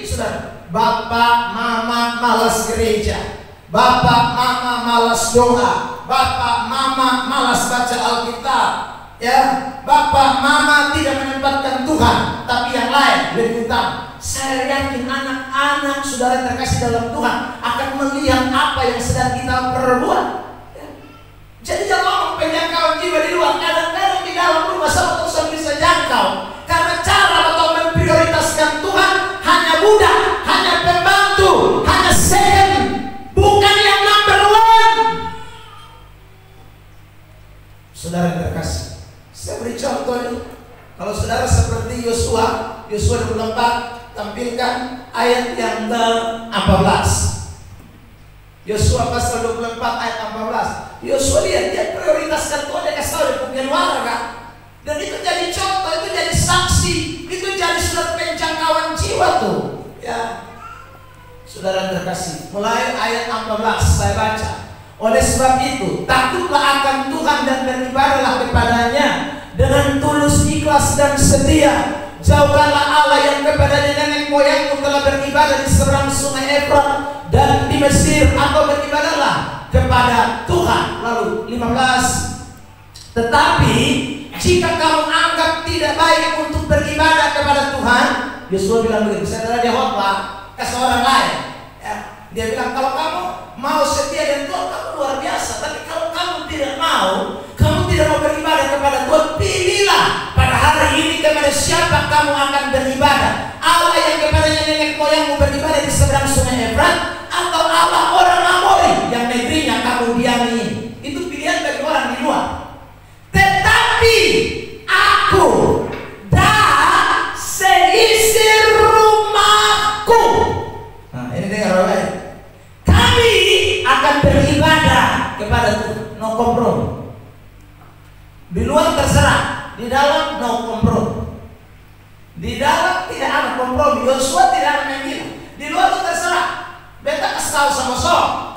saudara, bapak mama malas gereja, bapak mama malas doa, bapak mama malas baca Alkitab, ya, bapak mama tidak menempatkan Tuhan, tapi yang lain lebih utama. Saya yakin anak-anak saudara terkasih dalam Tuhan akan melihat apa yang sedang kita perbuat, ya. Jadi jangan ngomong penjangkauan jiwa di luar, kadang-kadang di dalam rumah sama Tuhan bisa jangkau. Karena cara atau memprioritaskan Tuhan hanya budak, hanya pembantu, hanya second, bukan yang number one. Saudara terkasih, saya beri contoh ini. Kalau saudara seperti Yosua 24, tampilkan ayat yang ke-14. Yosua pasal 24 ayat 14. Yosua lihat, dia prioritaskan Tuhan, dia kasih tahu dia punya warga. Dan itu jadi contoh, itu jadi saksi, itu jadi surat penjangkauan jiwa tuh, ya. Saudara terkasih, mulai ayat 14 saya baca. Oleh sebab itu, takutlah akan Tuhan dan beribadahlah kepadanya dengan tulus, ikhlas dan setia. Jauhkanlah Allah yang kepada nenek moyangmu telah beribadah di seberang sungai Efrat dan di Mesir, atau beribadahlah kepada Tuhan. Lalu 15. Tetapi jika kamu anggap tidak baik untuk beribadah kepada Tuhan, Yosua bilang begitu. Setelah dia khotbah ke seorang lain, ya, dia bilang kalau kamu mau setia dengan Tuhan, kamu luar biasa. Tapi kalau kamu tidak mau beribadah kepada Tuhan, pilihlah pada hari ini kepada siapa kamu akan beribadah. Allah yang kepadanya nenek moyangmu beribadah di seberang sungai Efrat, atau Allah orang Amori yang negerinya kamu diami. Itu pilihan bagi orang di luar. Tetapi aku dan seisi rumahku, nah ini dengar baik, kami akan beribadah kepada Tuhan. No kompromi. Di luar terserah, di dalam no kompromi. Di dalam tidak ada kompromi. Yosua tidak ada yang bilang. Di luar itu terserah. Beta kasih tahu sama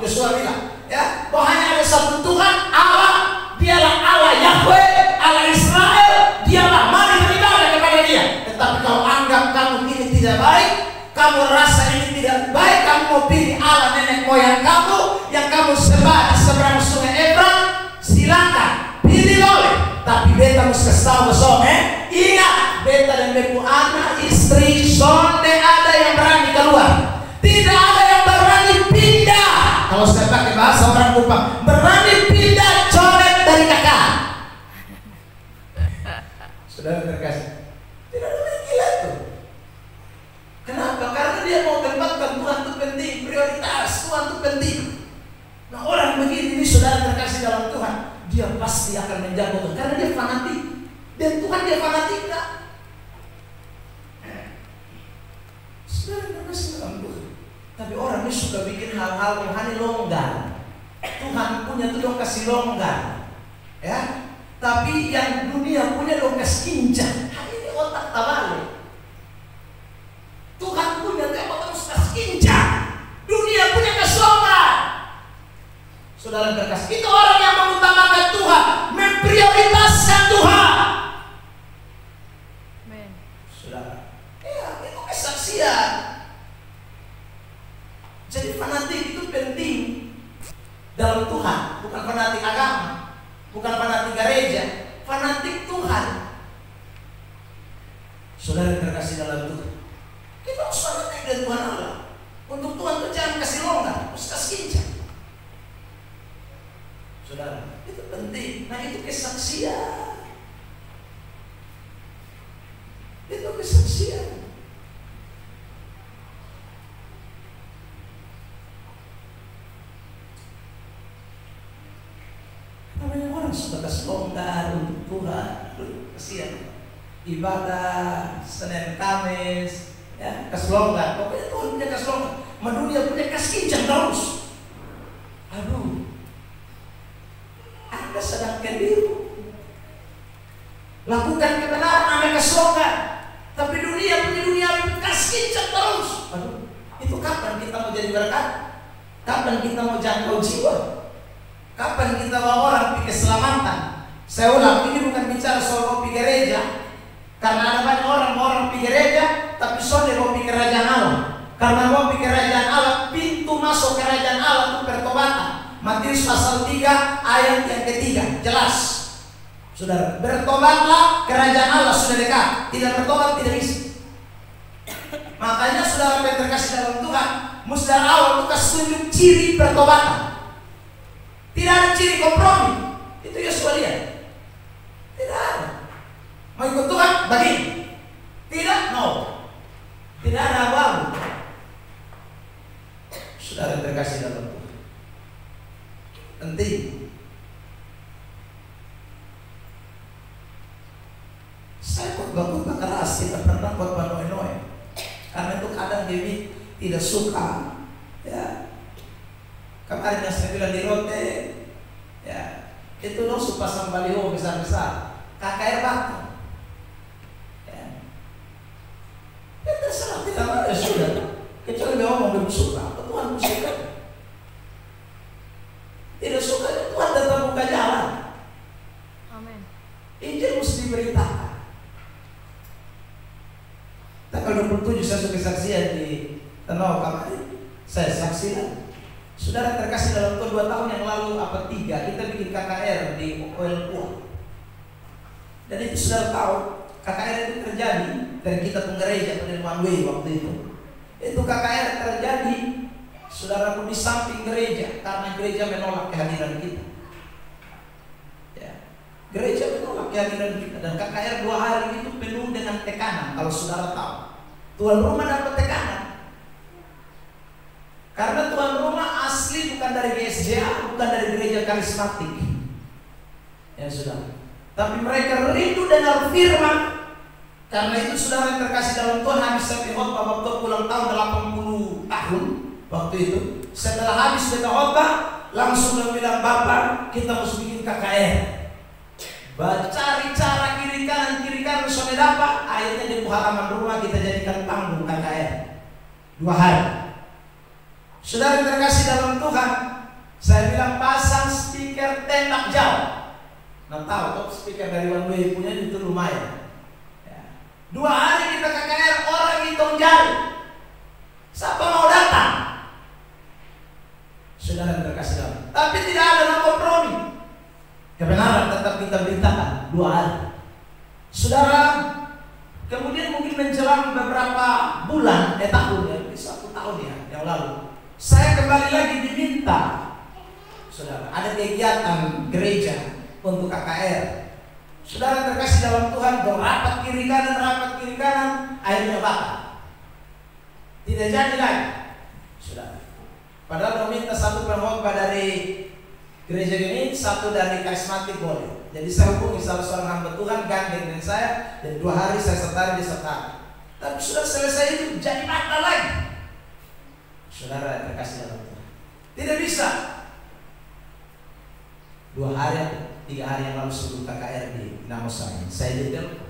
Yosua bilang, ya, bahwa hanya ada satu Tuhan, Allah. Dialah Allah Yahweh, Allah Israel. Dialah, mari beribadah kepada Dia. Tetapi kalau anggap kamu ini tidak baik, kamu rasa ini tidak baik, kamu mau pilih Allah nenek moyang kamu yang kamu sembah di seberang sungai Efrat, silakan pilih boleh. Tapi beta mesti kasih tahu besok, ingat, beta dan bepu anak, istri, sonde ada yang berani keluar. Tidak ada yang berani pindah. Kalau saya pakai bahasa orang Kupang, berani pindah coret dari kakak. Saudara terkasih, tidak ada yang gila tuh. Kenapa? Karena dia mau tempatkan Tuhan itu penting, prioritas Tuhan itu penting. Nah orang begini ini saudara terkasih dalam Tuhan, dia pasti akan menjaga Tuhan karena dia fanatik. Dan Tuhan dia fanatik enggak? Saudara terkasih dalam Tuhan. Tapi orang ini suka bikin hal-hal rohani longgar. Tuhan punya tuh dong kasih longgar, ya. Tapi yang dunia punya dong kasih kincang. Ini otak tabalik. Tuhan punya tuh otak kasih kincang. Dunia Saudara terkasih, itu orang yang mengutamakan Tuhan, memprioritaskan Tuhan. Amen. Saudara, ya, itu kesaksian. Jadi fanatik itu penting dalam Tuhan, bukan fanatik agama, bukan fanatik gereja, fanatik Tuhan. Saudara terkasih dalam Tuhan, kita harus fanatik dengan Tuhan Allah. Untuk Tuhan itu jangan kasih longgar, harus kasih kincang. Saudara, itu penting. Nah, itu kesaksian. Itu kesaksian. Namanya orang sudah kasih longgar untuk Tuhan. Kasihan. Ibadah Senin Kamis, ya, kasih longgar. Pokoknya Tuhan punya kasih longgar. Dunia punya kasih kincang terus. Aduh, Anda sedang keliru. Lakukan kebenaran, Anda kasih longgar. Tapi dunia punya dunia kasih kincang terus. Aduh, itu kapan kita mau jadi berkat? Kapan kita mau jangkau jiwa? Kapan kita bawa orang pergi keselamatan? Saya ulang, ini bukan bicara soal kopi gereja. Karena ada banyak orang pergi gereja, tapi soalnya mau pergi kerajaan Allah. Karena mau pergi kerajaan Allah, pintu masuk kerajaan Allah itu pertobatan. Matius pasal 3 ayat yang ketiga, jelas. Saudara, bertobatlah, kerajaan Allah sudah dekat. Tidak bertobat tidak bisa. Makanya saudara yang terkasih dalam Tuhan, musdar awal itu kasih tunjuk ciri pertobatan. Tidak ada ciri kompromi. Itu Yosua lihat. Tidak ada. Mau ikut Tuhan, begini. Tidak, no. Tidak ada apa-apa. Saudara terkasih dalam Tuhan, penting. Saya khotbah keras, tidak pernah khotbah noe-noe. Karena itu kadang Dewi tidak suka. Ya. Kemarin yang saya bilang di Rote, ya, itu loh pasang baliho besar-besar, KKR Batam. Ya. Ya terserah, tidak ada sudah. Kecuali memang mau suka, Tuhan suka. Tidak suka, Tuhan tetap buka jalan. Amin. Injil mesti diberitakan. Tanggal 27 saya suka kesaksian di Tenau kemarin. Saya saksikan. Saudara terkasih dalam Tuhan 2 tahun yang lalu apa 3 kita bikin KKR di Oil Puah. Dan itu saudara tahu KKR itu terjadi dari kita penggereja penerimaan way waktu itu. Itu KKR terjadi saudara pun di samping gereja karena gereja menolak kehadiran kita. Ya, gereja menolak kehadiran kita dan KKR 2 hari itu penuh dengan tekanan. Kalau saudara tahu, tuan rumah dapat tekanan. Karena tuan rumah asli bukan dari GSJA, bukan dari gereja karismatik. Ya sudah. Tapi mereka rindu dengar firman. Karena itu saudara yang terkasih dalam Tuhan, habis sampai khotbah waktu ulang tahun 80 tahun waktu itu. Setelah habis kita khotbah, langsung bilang, Bapak, kita harus bikin KKR. Cari cara kiri kanan sudah dapat. Akhirnya di halaman rumah kita jadikan panggung KKR 2 hari. Saudara terkasih dalam Tuhan, saya bilang pasang speaker tembak jauh. Nah tahu kok speaker dari One Way punya itu lumayan. Ya. 2 hari kita KKR, orang hitung jari. Siapa mau datang? Saudara terkasih dalam, tapi tidak ada kompromi. Kebenaran tetap kita beritakan 2 hari. Saudara, kemudian mungkin menjelang beberapa bulan, tahun ya, 1 tahun ya yang lalu. Saya kembali lagi diminta, saudara, ada kegiatan gereja untuk KKR. Saudara terkasih dalam Tuhan, rapat kiri kanan, akhirnya batal. Tidak jadi lagi, saudara. Padahal meminta 1 pengkhotbah dari gereja ini, 1 dari karismatik boleh. Jadi saya hubungi salah seorang hamba Tuhan, gandeng dengan saya, dan 2 hari saya sertai di sertai. Tapi sudah selesai itu jadi batal lagi. Saudara terkasih dalam Tuhan, tidak bisa. 2 hari, 3 hari yang lalu sebelum KKR di Namo saya detail,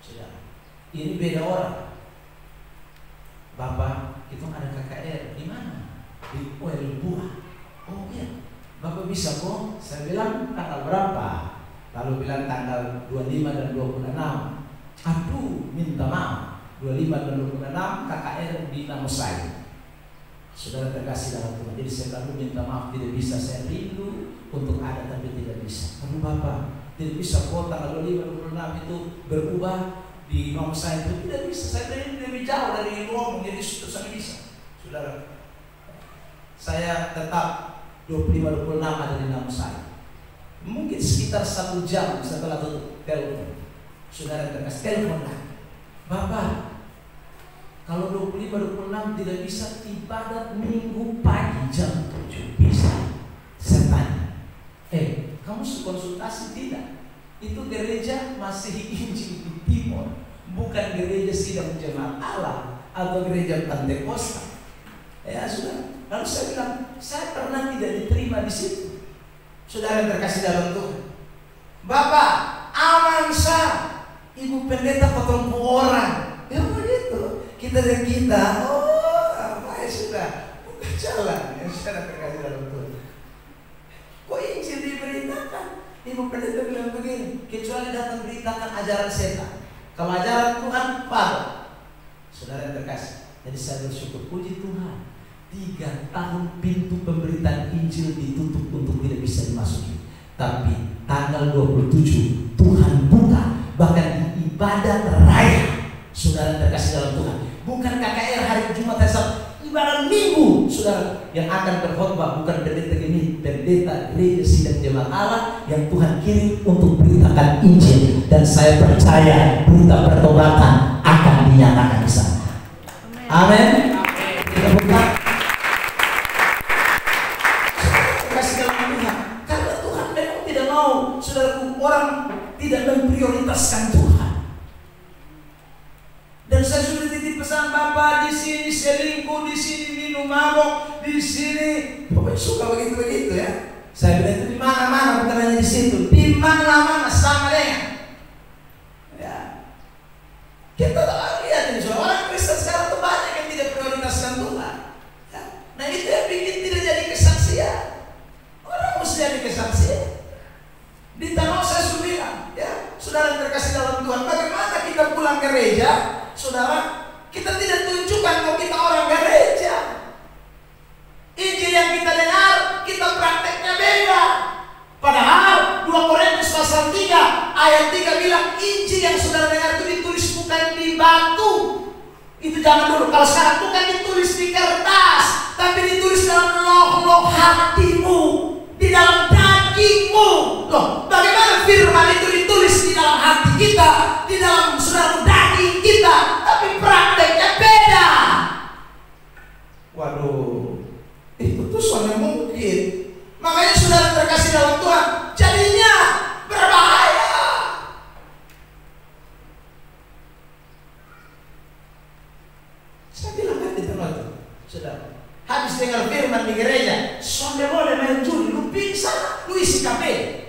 saudara, ini beda orang. Bapak, itu ada KKR di mana? Di Oil Buah. Oh iya, Bapak bisa kok. Saya bilang tanggal berapa? Lalu bilang tanggal 25 dan 26. Aduh, minta maaf. 25 dan 26 KKR di nama saya. Saudara terkasih dalam Tuhan. Jadi saya lalu minta maaf, tidak bisa. Saya rindu untuk ada tapi tidak bisa. Aduh Bapak, tidak bisa kok tanggal 25 dan 26 itu berubah di nomor saya itu tidak bisa. Saya lebih jauh dari ngomong, jadi saya bisa. Saudara, saya tetap 25-26 ada di nama saya. Mungkin sekitar 1 jam setelah tutup telepon, saudara terkasih telepon lagi. Bapak, kalau 25-26 tidak bisa ibadat minggu pagi jam 7 bisa? Saya tanya, kamu konsultasi tidak? Itu gereja masih Injil di Timur, bukan gereja sidang jemaat Allah atau gereja Pantekosta. Ya sudah. Lalu saya bilang, saya pernah tidak diterima di situ. Saudara yang terkasih dalam Tuhan, Bapak, amansa, Ibu pendeta potong orang. Ya begitu. Kita dan kita, apa ya sudah, bukan jalan. Ya saudara terkasih dalam Tuhan. Kok Injil diberitakan? Ibu pendeta bilang begini, kecuali datang beritakan ajaran setan. Kalau ajaran Tuhan, pada saudara yang terkasih. Jadi saya bersyukur, puji Tuhan. 3 tahun pintu pemberitaan Injil ditutup untuk tidak bisa dimasuki. Tapi tanggal 27 Tuhan buka, bahkan di ibadat raya. Saudara terkasih dalam Tuhan, bukan KKR hari Jumat esok, ibadat minggu. Saudara yang akan berkhotbah bukan pendeta ini, pendeta gereja sidang jemaat Allah yang Tuhan kirim untuk beritakan Injil. Dan saya percaya berita pertobatan akan dinyatakan di sana. Amin. Kita buka. Saudaraku, orang tidak memprioritaskan Tuhan. Dan saya sudah titip pesan Bapak, di sini selingkuh, di sini minum mabok, di sini Bapak suka begitu-begitu ya. Saya bilang itu di mana-mana, bukan hanya di situ, di mana-mana sama dengan. Ya. Kita lihat ini, orang Kristen sekarang itu banyak yang tidak prioritaskan Tuhan. Ya. Nah itu yang bikin tidak jadi kesaksian. Orang mesti jadi kesaksian. Di tanah saya sudah bilang, ya, saudara terkasih dalam Tuhan, bagaimana kita pulang gereja, saudara, kita tidak tunjukkan kalau kita orang gereja. Injil yang kita dengar, kita prakteknya beda. Padahal 2 Korintus pasal 3 ayat 3 bilang Injil yang saudara dengar itu ditulis bukan di batu. Itu zaman dulu. Kalau sekarang bukan ditulis di kertas, tapi ditulis dalam loh hatimu, di dalam dagingmu. Loh, bagaimana firman itu ditulis di dalam hati kita, di dalam saudara daging kita, tapi prakteknya beda. Waduh, itu tuh soalnya mungkin. Makanya saudara terkasih dalam Tuhan, jadinya berbahaya. Saya bilang kan di tempat itu, saudara, habis dengar firman di gereja, sonde boleh main judi, lu pingsan, lu isi kafe.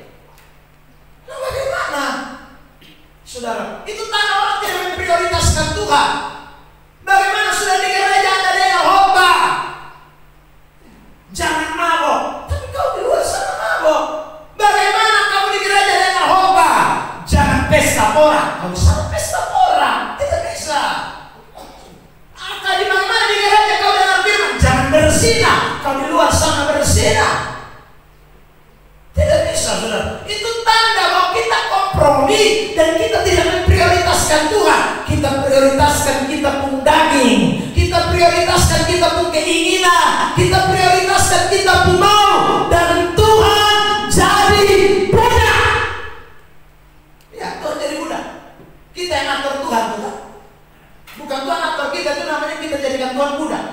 Nah bagaimana? Saudara, itu tanda orang tidak memprioritaskan Tuhan. Bagaimana sudah di gereja ada Yehova? Jangan mabok, tapi kau di luar sana mabok. Bagaimana kamu di gereja ada Yehova? Jangan pesta pora, kau di sana pesta pora, tidak bisa. Maka di mana di gereja kau dengar firman, jangan bersinah, kau di luar sana bersinah. Tidak bisa, saudara. Itu tanda bahwa kita kompromi dan kita tidak memprioritaskan Tuhan. Kita prioritaskan kita pun daging, kita prioritaskan kita pun keinginan, kita prioritaskan kita pun mau, dan Tuhan jadi budak. Ya, Tuhan jadi budak. Kita yang atur Tuhan, bukan? Bukan Tuhan atur kita, itu namanya kita jadikan Tuhan budak.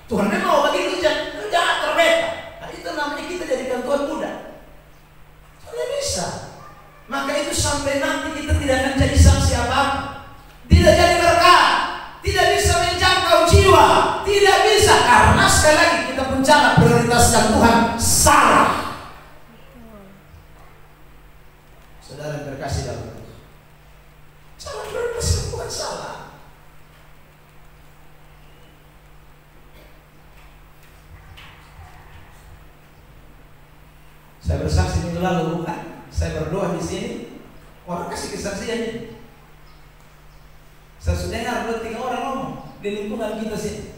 Tuhan mau begitu, jangan atur beta. Nah, itu namanya kita jadikan Tuhan budak. Tidak bisa. Maka itu sampai nanti kita tidak akan jadi saksi apa-apa, tidak jadi berkat, tidak bisa menjangkau jiwa, tidak bisa, karena sekali lagi kita pun cara prioritaskan Tuhan salah. Saudara yang terkasih dalam Tuhan, cara prioritaskan Tuhan salah. Saya bersaksi minggu lalu, bukan? Saya berdoa di sini, orang kasih kesaksian. Saya sudah dengar 2-3 orang ngomong di lingkungan kita sini.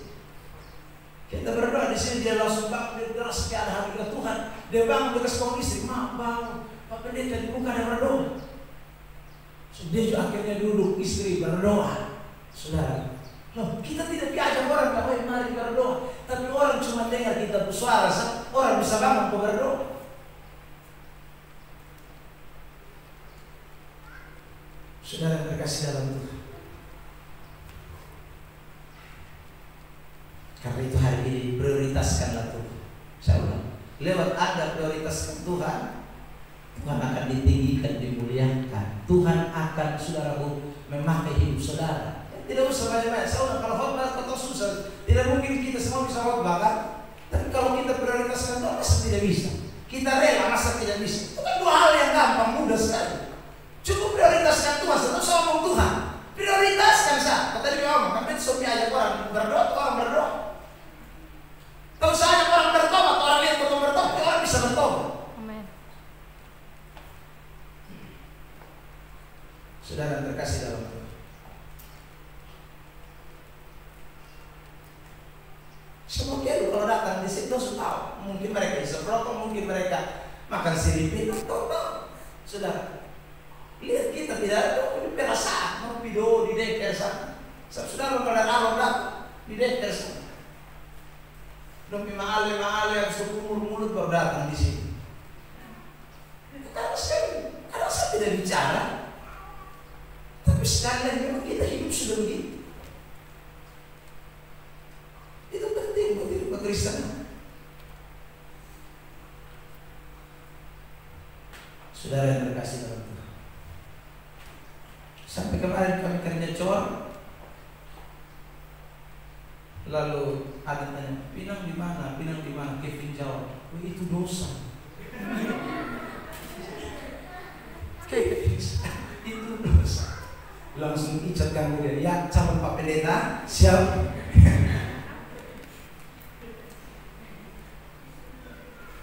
Kita berdoa di sini, dia langsung bangun, dia deras sekali hati Tuhan. Dia bangun, dia kasih suami istri, "Mak, bangun, Pak Pendeta di bukan yang berdoa." So, dia juga akhirnya duduk, istri berdoa. Saudara, loh, kita tidak diajak orang, "Oh, mari berdoa." Tapi orang cuma dengar kita bersuara, orang bisa bangun berdoa. Saudara terkasih dalam Tuhan, karena itu hari ini prioritaskanlah Tuhan. Saya ulang, lewat Anda prioritaskan Tuhan, Tuhan akan ditinggikan, dimuliakan. Tuhan akan, saudaraku, memakai hidup saudara. Tidak usah banyak-banyak. Saya ulang, kalau khotbah atau susah, tidak mungkin kita semua bisa khotbah, kan? Tapi kalau kita prioritaskan Tuhan, masa tidak bisa? Kita rela, masa tidak bisa? Itu kan 2 hal yang gampang, mudah sekali. Cukup prioritaskan Tuhan, terus ngomong Tuhan. Prioritaskan saya. Kata dia ngomong, tapi suami ajak orang berdoa, orang berdoa. Kalau saya ajak orang bertobat, orang lihat orang bertobat, orang bisa bertobat. Amin. Saudara terkasih dalam Tuhan, semua kira kalau datang di situ sudah tahu. Mungkin mereka bisa rokok, mungkin mereka makan siripin, tahu. Saudara, lihat kita tidak ada perasaan mau video di deker sana. Saudara pada awal datang di deker sana. Demi male yang sepuluh mulut baru datang di sini. Karena saya tidak bicara, tapi sekali memang kita hidup sudah begitu. Itu penting buat hidup kekristenan. Saudara yang terkasih dalam Tuhan, sampai kemarin kami kerja cor, lalu ada tanya, "Pinang di mana? Pinang di mana?" Kevin jawab, "Oh, itu dosa." Itu dosa. Langsung icat ganggu dia, "Ya, calon Pak Pendeta, siap."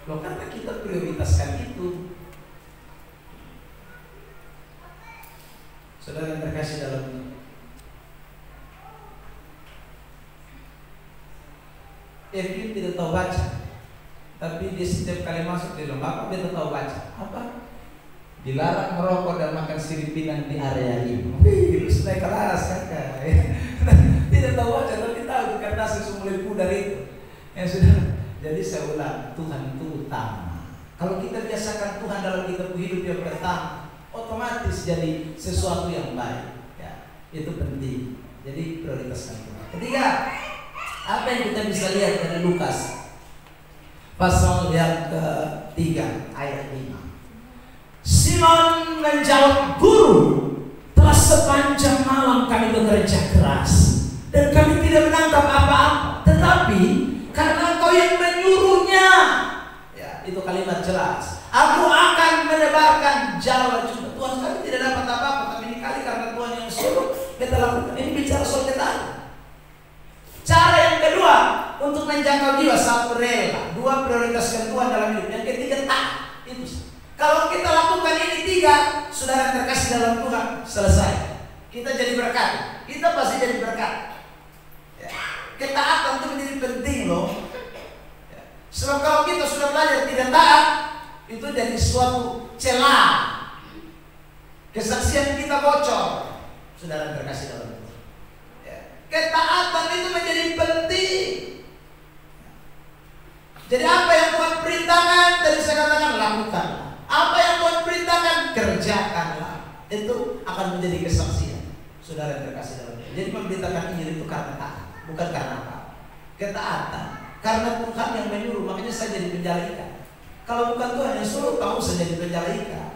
Loh, karena kita prioritaskan itu. Saudara yang terkasih dalam Tuhan, Erwin tidak tahu baca, tapi dia setiap kali masuk di lembaga dia tahu baca. Apa? Dilarang merokok dan makan siripinang di area ini. Wih, sudah kelas kakak. Tidak tahu baca, tapi tahu karena mulai pudar itu. Ya sudah. Jadi saya ulang, Tuhan itu utama. Kalau kita biasakan Tuhan dalam kita hidup yang pertama, otomatis jadi sesuatu yang baik. Ya, itu penting. Jadi prioritaskan Tuhan. Ketiga, apa yang kita bisa lihat dari Lukas pasal yang ke-3 ayat 5. Simon menjawab, "Guru, telah sepanjang malam kami bekerja keras dan kami tidak menangkap apa-apa, tetapi karena Engkau yang menyuruhnya." Ya, itu kalimat jelas. "Aku akan menebarkan jala juga." Tuhan, kami tidak dapat apa-apa, tapi ini kali karena Tuhan yang suruh kita lakukan. Ini bicara soal kita. Cara yang kedua untuk menjangkau jiwa, 1 rela, 2 prioritaskan Tuhan dalam hidup, yang ketiga taat. Itu. Kalau kita lakukan ini 3, saudara terkasih dalam Tuhan, selesai. Kita jadi berkat. Kita pasti jadi berkat. Ya. Ketaatan itu menjadi penting loh. Ya. Sebab kalau kita sudah belajar tidak taat, itu jadi suatu celah. Kesaksian kita bocor. Saudara terkasih dalam Tuhan. Ya. Ketaatan itu menjadi penting. Jadi apa yang Tuhan perintahkan, tadi saya katakan lakukan. Apa yang Tuhan perintahkan, kerjakanlah. Itu akan menjadi kesaksian. Saudara yang terkasih dalam Tuhan. Jadi memberitakan Injil itu karena taat, bukan karena apa. Ketaatan. Karena Tuhan yang menyuruh, makanya saya jadi penjala ikan. Kalau bukan Tuhan yang suruh, kamu bisa jadi penjala ikan.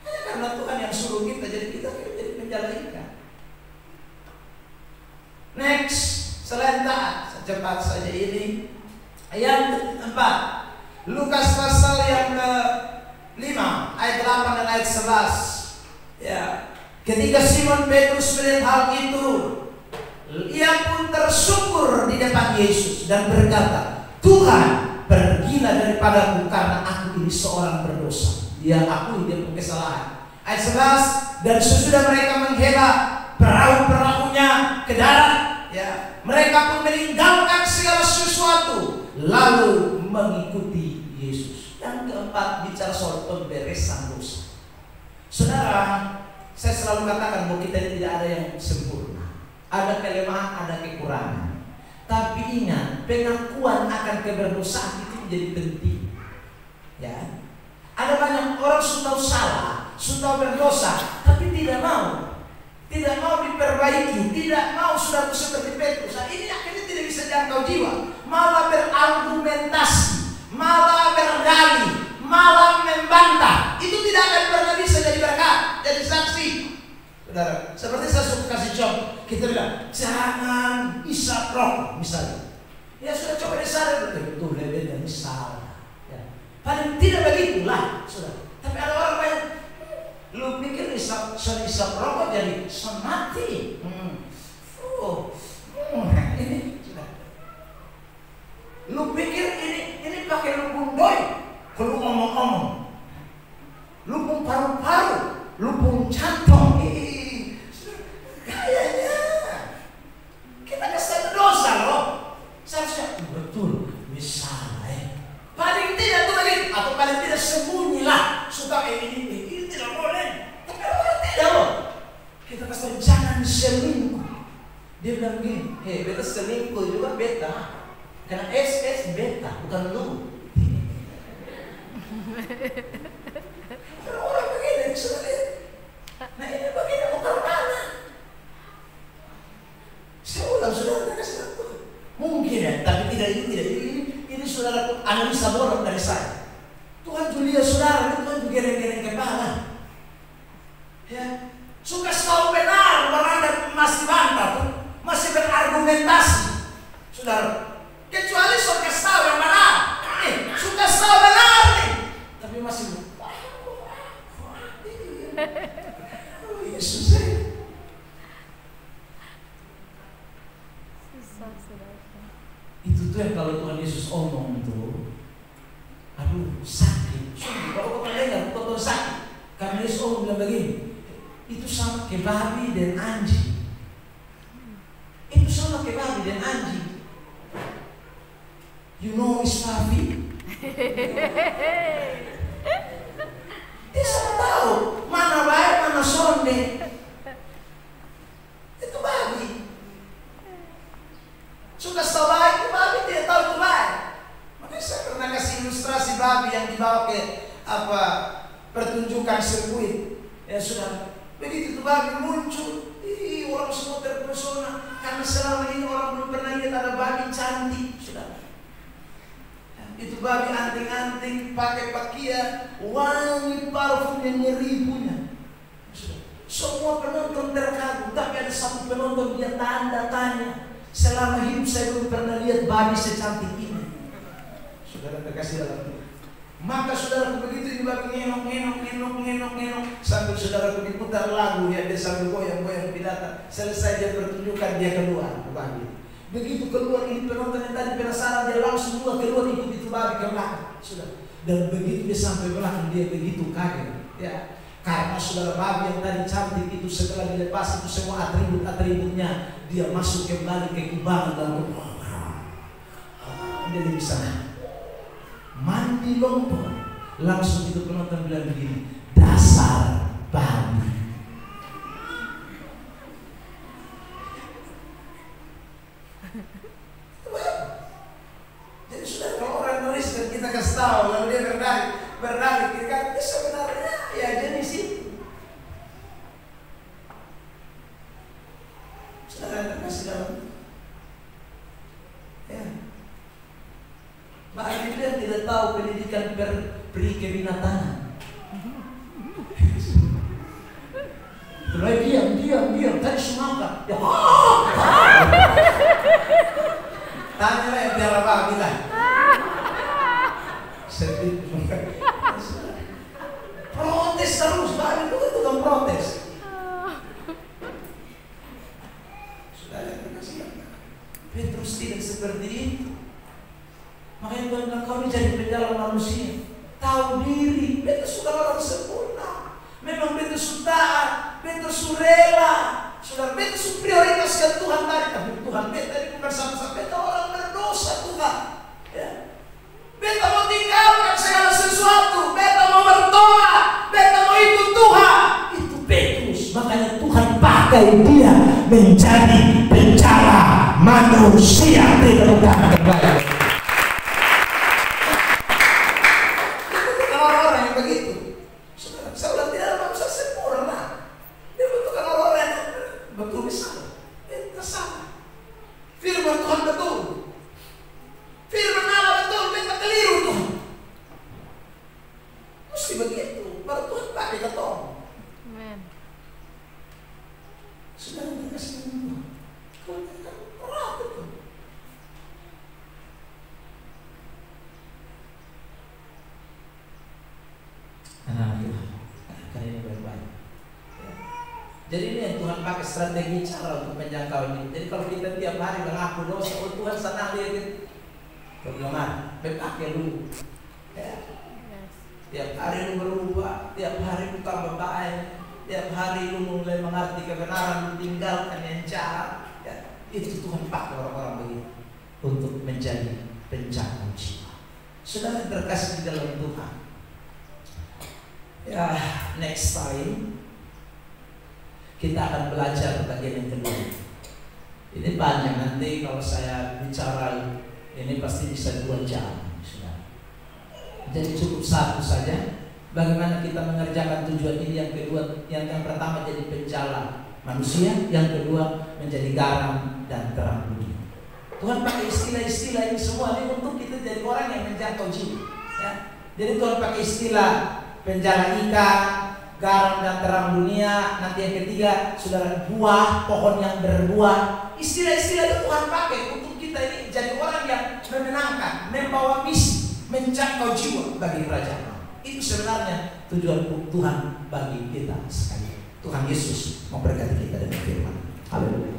Hanya karena Tuhan yang suruh kita, jadi kita jadi penjala ikan. Next, selain taat, cepat saja ini. Yang keempat, Lukas pasal yang ke-5 ayat 8 dan ayat 11. Ya, ketika Simon Petrus melihat hal itu, ia pun tersyukur di depan Yesus dan berkata, "Tuhan, pergi pergilah daripadaku karena aku ini seorang berdosa. Dia akui dia punya kesalahan. Ayat 11, dan sesudah mereka menghela perahu-perahunya ke darat, ya, mereka pun meninggalkan segala sesuatu lalu mengikuti Yesus. Yang keempat, bicara soal pemberesan dosa. Saudara, saya selalu katakan bahwa kita ini tidak ada yang sempurna. Ada kelemahan, ada kekurangan. Tapi ingat, pengakuan akan keberdosaan itu menjadi penting. Ya, ada banyak orang sudah salah, sudah berdosa, tapi tidak mau diperbaiki, tidak mau sudah seperti Petrus. Nah, ini akhirnya tidak bisa jangkau jiwa, malah berargumentasi, malah berdalih, malah membantah. Itu tidak akan pernah bisa jadi berkat, jadi saksi. Saudara, seperti saya suka kasih contoh, kita bilang jangan isap rokok misalnya. Ya sudah coba disadar betul lebih dari salah. Ya. Paling tidak begitulah, sudah. Tapi ada orang banyak, lu pikir isap rokok jadi mati. Ini sudah. Lu pikir ini pakai lubung doi, kalau ngomong-ngomong, lubung paru-paru, lubung jantung. Kayaknya kita kesal dosa loh. Seharusnya betul misalnya. Paling tidak tuh lagi, atau paling tidak sembunyilah. Suka ini tidak boleh. Tapi orang tidak loh. Kita kasih jangan selingkuh. Dia bilang gini, beta selingkuh juga beta. Karena SS beta, bukan lu. Orang begini sudah lihat. Nah ini begini bukan mana. Saya ulang saudara kasih tahu. Mungkin ya, tapi tidak. Ini saudara analisa bodoh dari saya. Tuhan Julia saudara, Tuhan juga gereng-gereng kepala. Ya, suka selalu benar, orang Anda masih bantah, masih berargumentasi, saudara. Kecuali suka tahu yang benar, suka tahu benar nih, tapi masih Yesus itu tuh yang kalau Tuhan Yesus omong tuh, aduh sakit. Kalau kau pernah dengar, kau sakit. Karena Yesus omong bilang begini, itu sama kayak babi dan anjing. Itu sama kayak babi dan anjing. You know is babi? Dia sama tahu mana baik, mana sonde. Itu babi. Suka tahu baik, itu babi tidak tahu itu baik. Makanya saya pernah kasih ilustrasi babi yang dibawa ke pertunjukan sirkuit. Ya sudah, begitu itu babi muncul, orang semua terpesona karena selama ini orang belum pernah lihat ada babi cantik. Sudah. Itu babi anting-anting, pakai pakaian, wangi parfum yang ngeri punya. Semua penonton terkagum, tapi ada satu penonton dia tanda tanya. Selama hidup saya belum pernah lihat babi secantik ini. Saudara terkasih dalam Tuhan. Maka saudaraku begitu ini babi ngenok sambil saudaraku diputar lagu ya, dia sambil goyang-goyang pidato. Selesai dia pertunjukan, dia keluar babi. Begitu keluar ini penonton yang tadi penasaran, dia langsung keluar ikut itu babi ke belakang. Sudah. Dan begitu dia sampai belakang, dia begitu kaget. Ya. Karena saudara babi yang tadi cantik itu setelah dilepas itu semua atribut-atributnya, dia masuk kembali ke kubangan dan dia di sana mandi lompor. Langsung itu penonton bilang begini, dasar babi. Jadi sudah kalau orang nulis dan kita kasih tahu lalu dia berdalih kita kan sebenarnya ya jenis itu. Saudara terkasih dalam ya. Bahkan dia tidak tahu pendidikan peri kebinatangan. Terus diam tadi semangka. Ya. Tanya lah yang biar apa bilang. Sedih. Protes terus, baru itu kan protes. Saudara terkasih, Petrus tidak seperti itu. Makanya Tuhan bilang kau ini jadi penjaga tahu diri, beta sudah orang sempurna. Memang beta sudah, beta surela, sudah beta prioritaskan Tuhan tadi. Tapi Tuhan beta ini bukan sama-sama, beta orang berdosa Tuhan. Ya. Beta mau tinggalkan segala sesuatu, beta mau bertobat, beta mau ikut Tuhan. Itu Petrus, makanya Tuhan pakai dia menjadi penjara manusia tidak kembali. Orang-orang yang begitu, saya udah tidak ada manusia sempurna. Dia butuhkan orang-orang yang betul besar, itu salah. Firman Tuhan betul, firman Allah betul, kita keliru Tuhan. Mesti begitu, baru Tuhan pakai ketong. Amen. Sudah dikasih Tuhan. Kalau kita berat itu. Karena ini baik-baik. Ya. Jadi ini yang Tuhan pakai strategi cara untuk menjangkau ini. Jadi kalau kita tiap hari mengaku dosa, oh Tuhan senang dia gitu. Bagaimana? Pakai dulu. Ya. Tiap hari lu berubah, tiap hari lu tambah baik, tiap hari lu mulai mengerti kebenaran, lu tinggalkan yang jahat. Ya. Itu Tuhan pakai orang-orang begitu untuk menjadi penjangkau jiwa. Saudara terkasih di dalam Tuhan. Ya, next time kita akan belajar bagian yang kedua. Ini banyak, nanti kalau saya bicara ini pasti bisa 2 jam. Jadi cukup satu saja. Bagaimana kita mengerjakan tujuan ini. Yang kedua, yang pertama jadi penjala manusia, yang kedua menjadi garam dan terang dunia. Tuhan pakai istilah-istilah ini semua ini untuk kita jadi orang yang menjangkau jiwa. Ya. Jadi Tuhan pakai istilah penjala ikan, garam dan terang dunia. Nanti yang ketiga, saudara, buah, pohon yang berbuah. Istilah-istilah itu Tuhan pakai untuk kita ini jadi orang yang menenangkan, membawa misi, menjangkau jiwa bagi kerajaan. Itu sebenarnya tujuan Tuhan bagi kita sekalian. Tuhan Yesus memberkati kita dengan firman. Haleluya.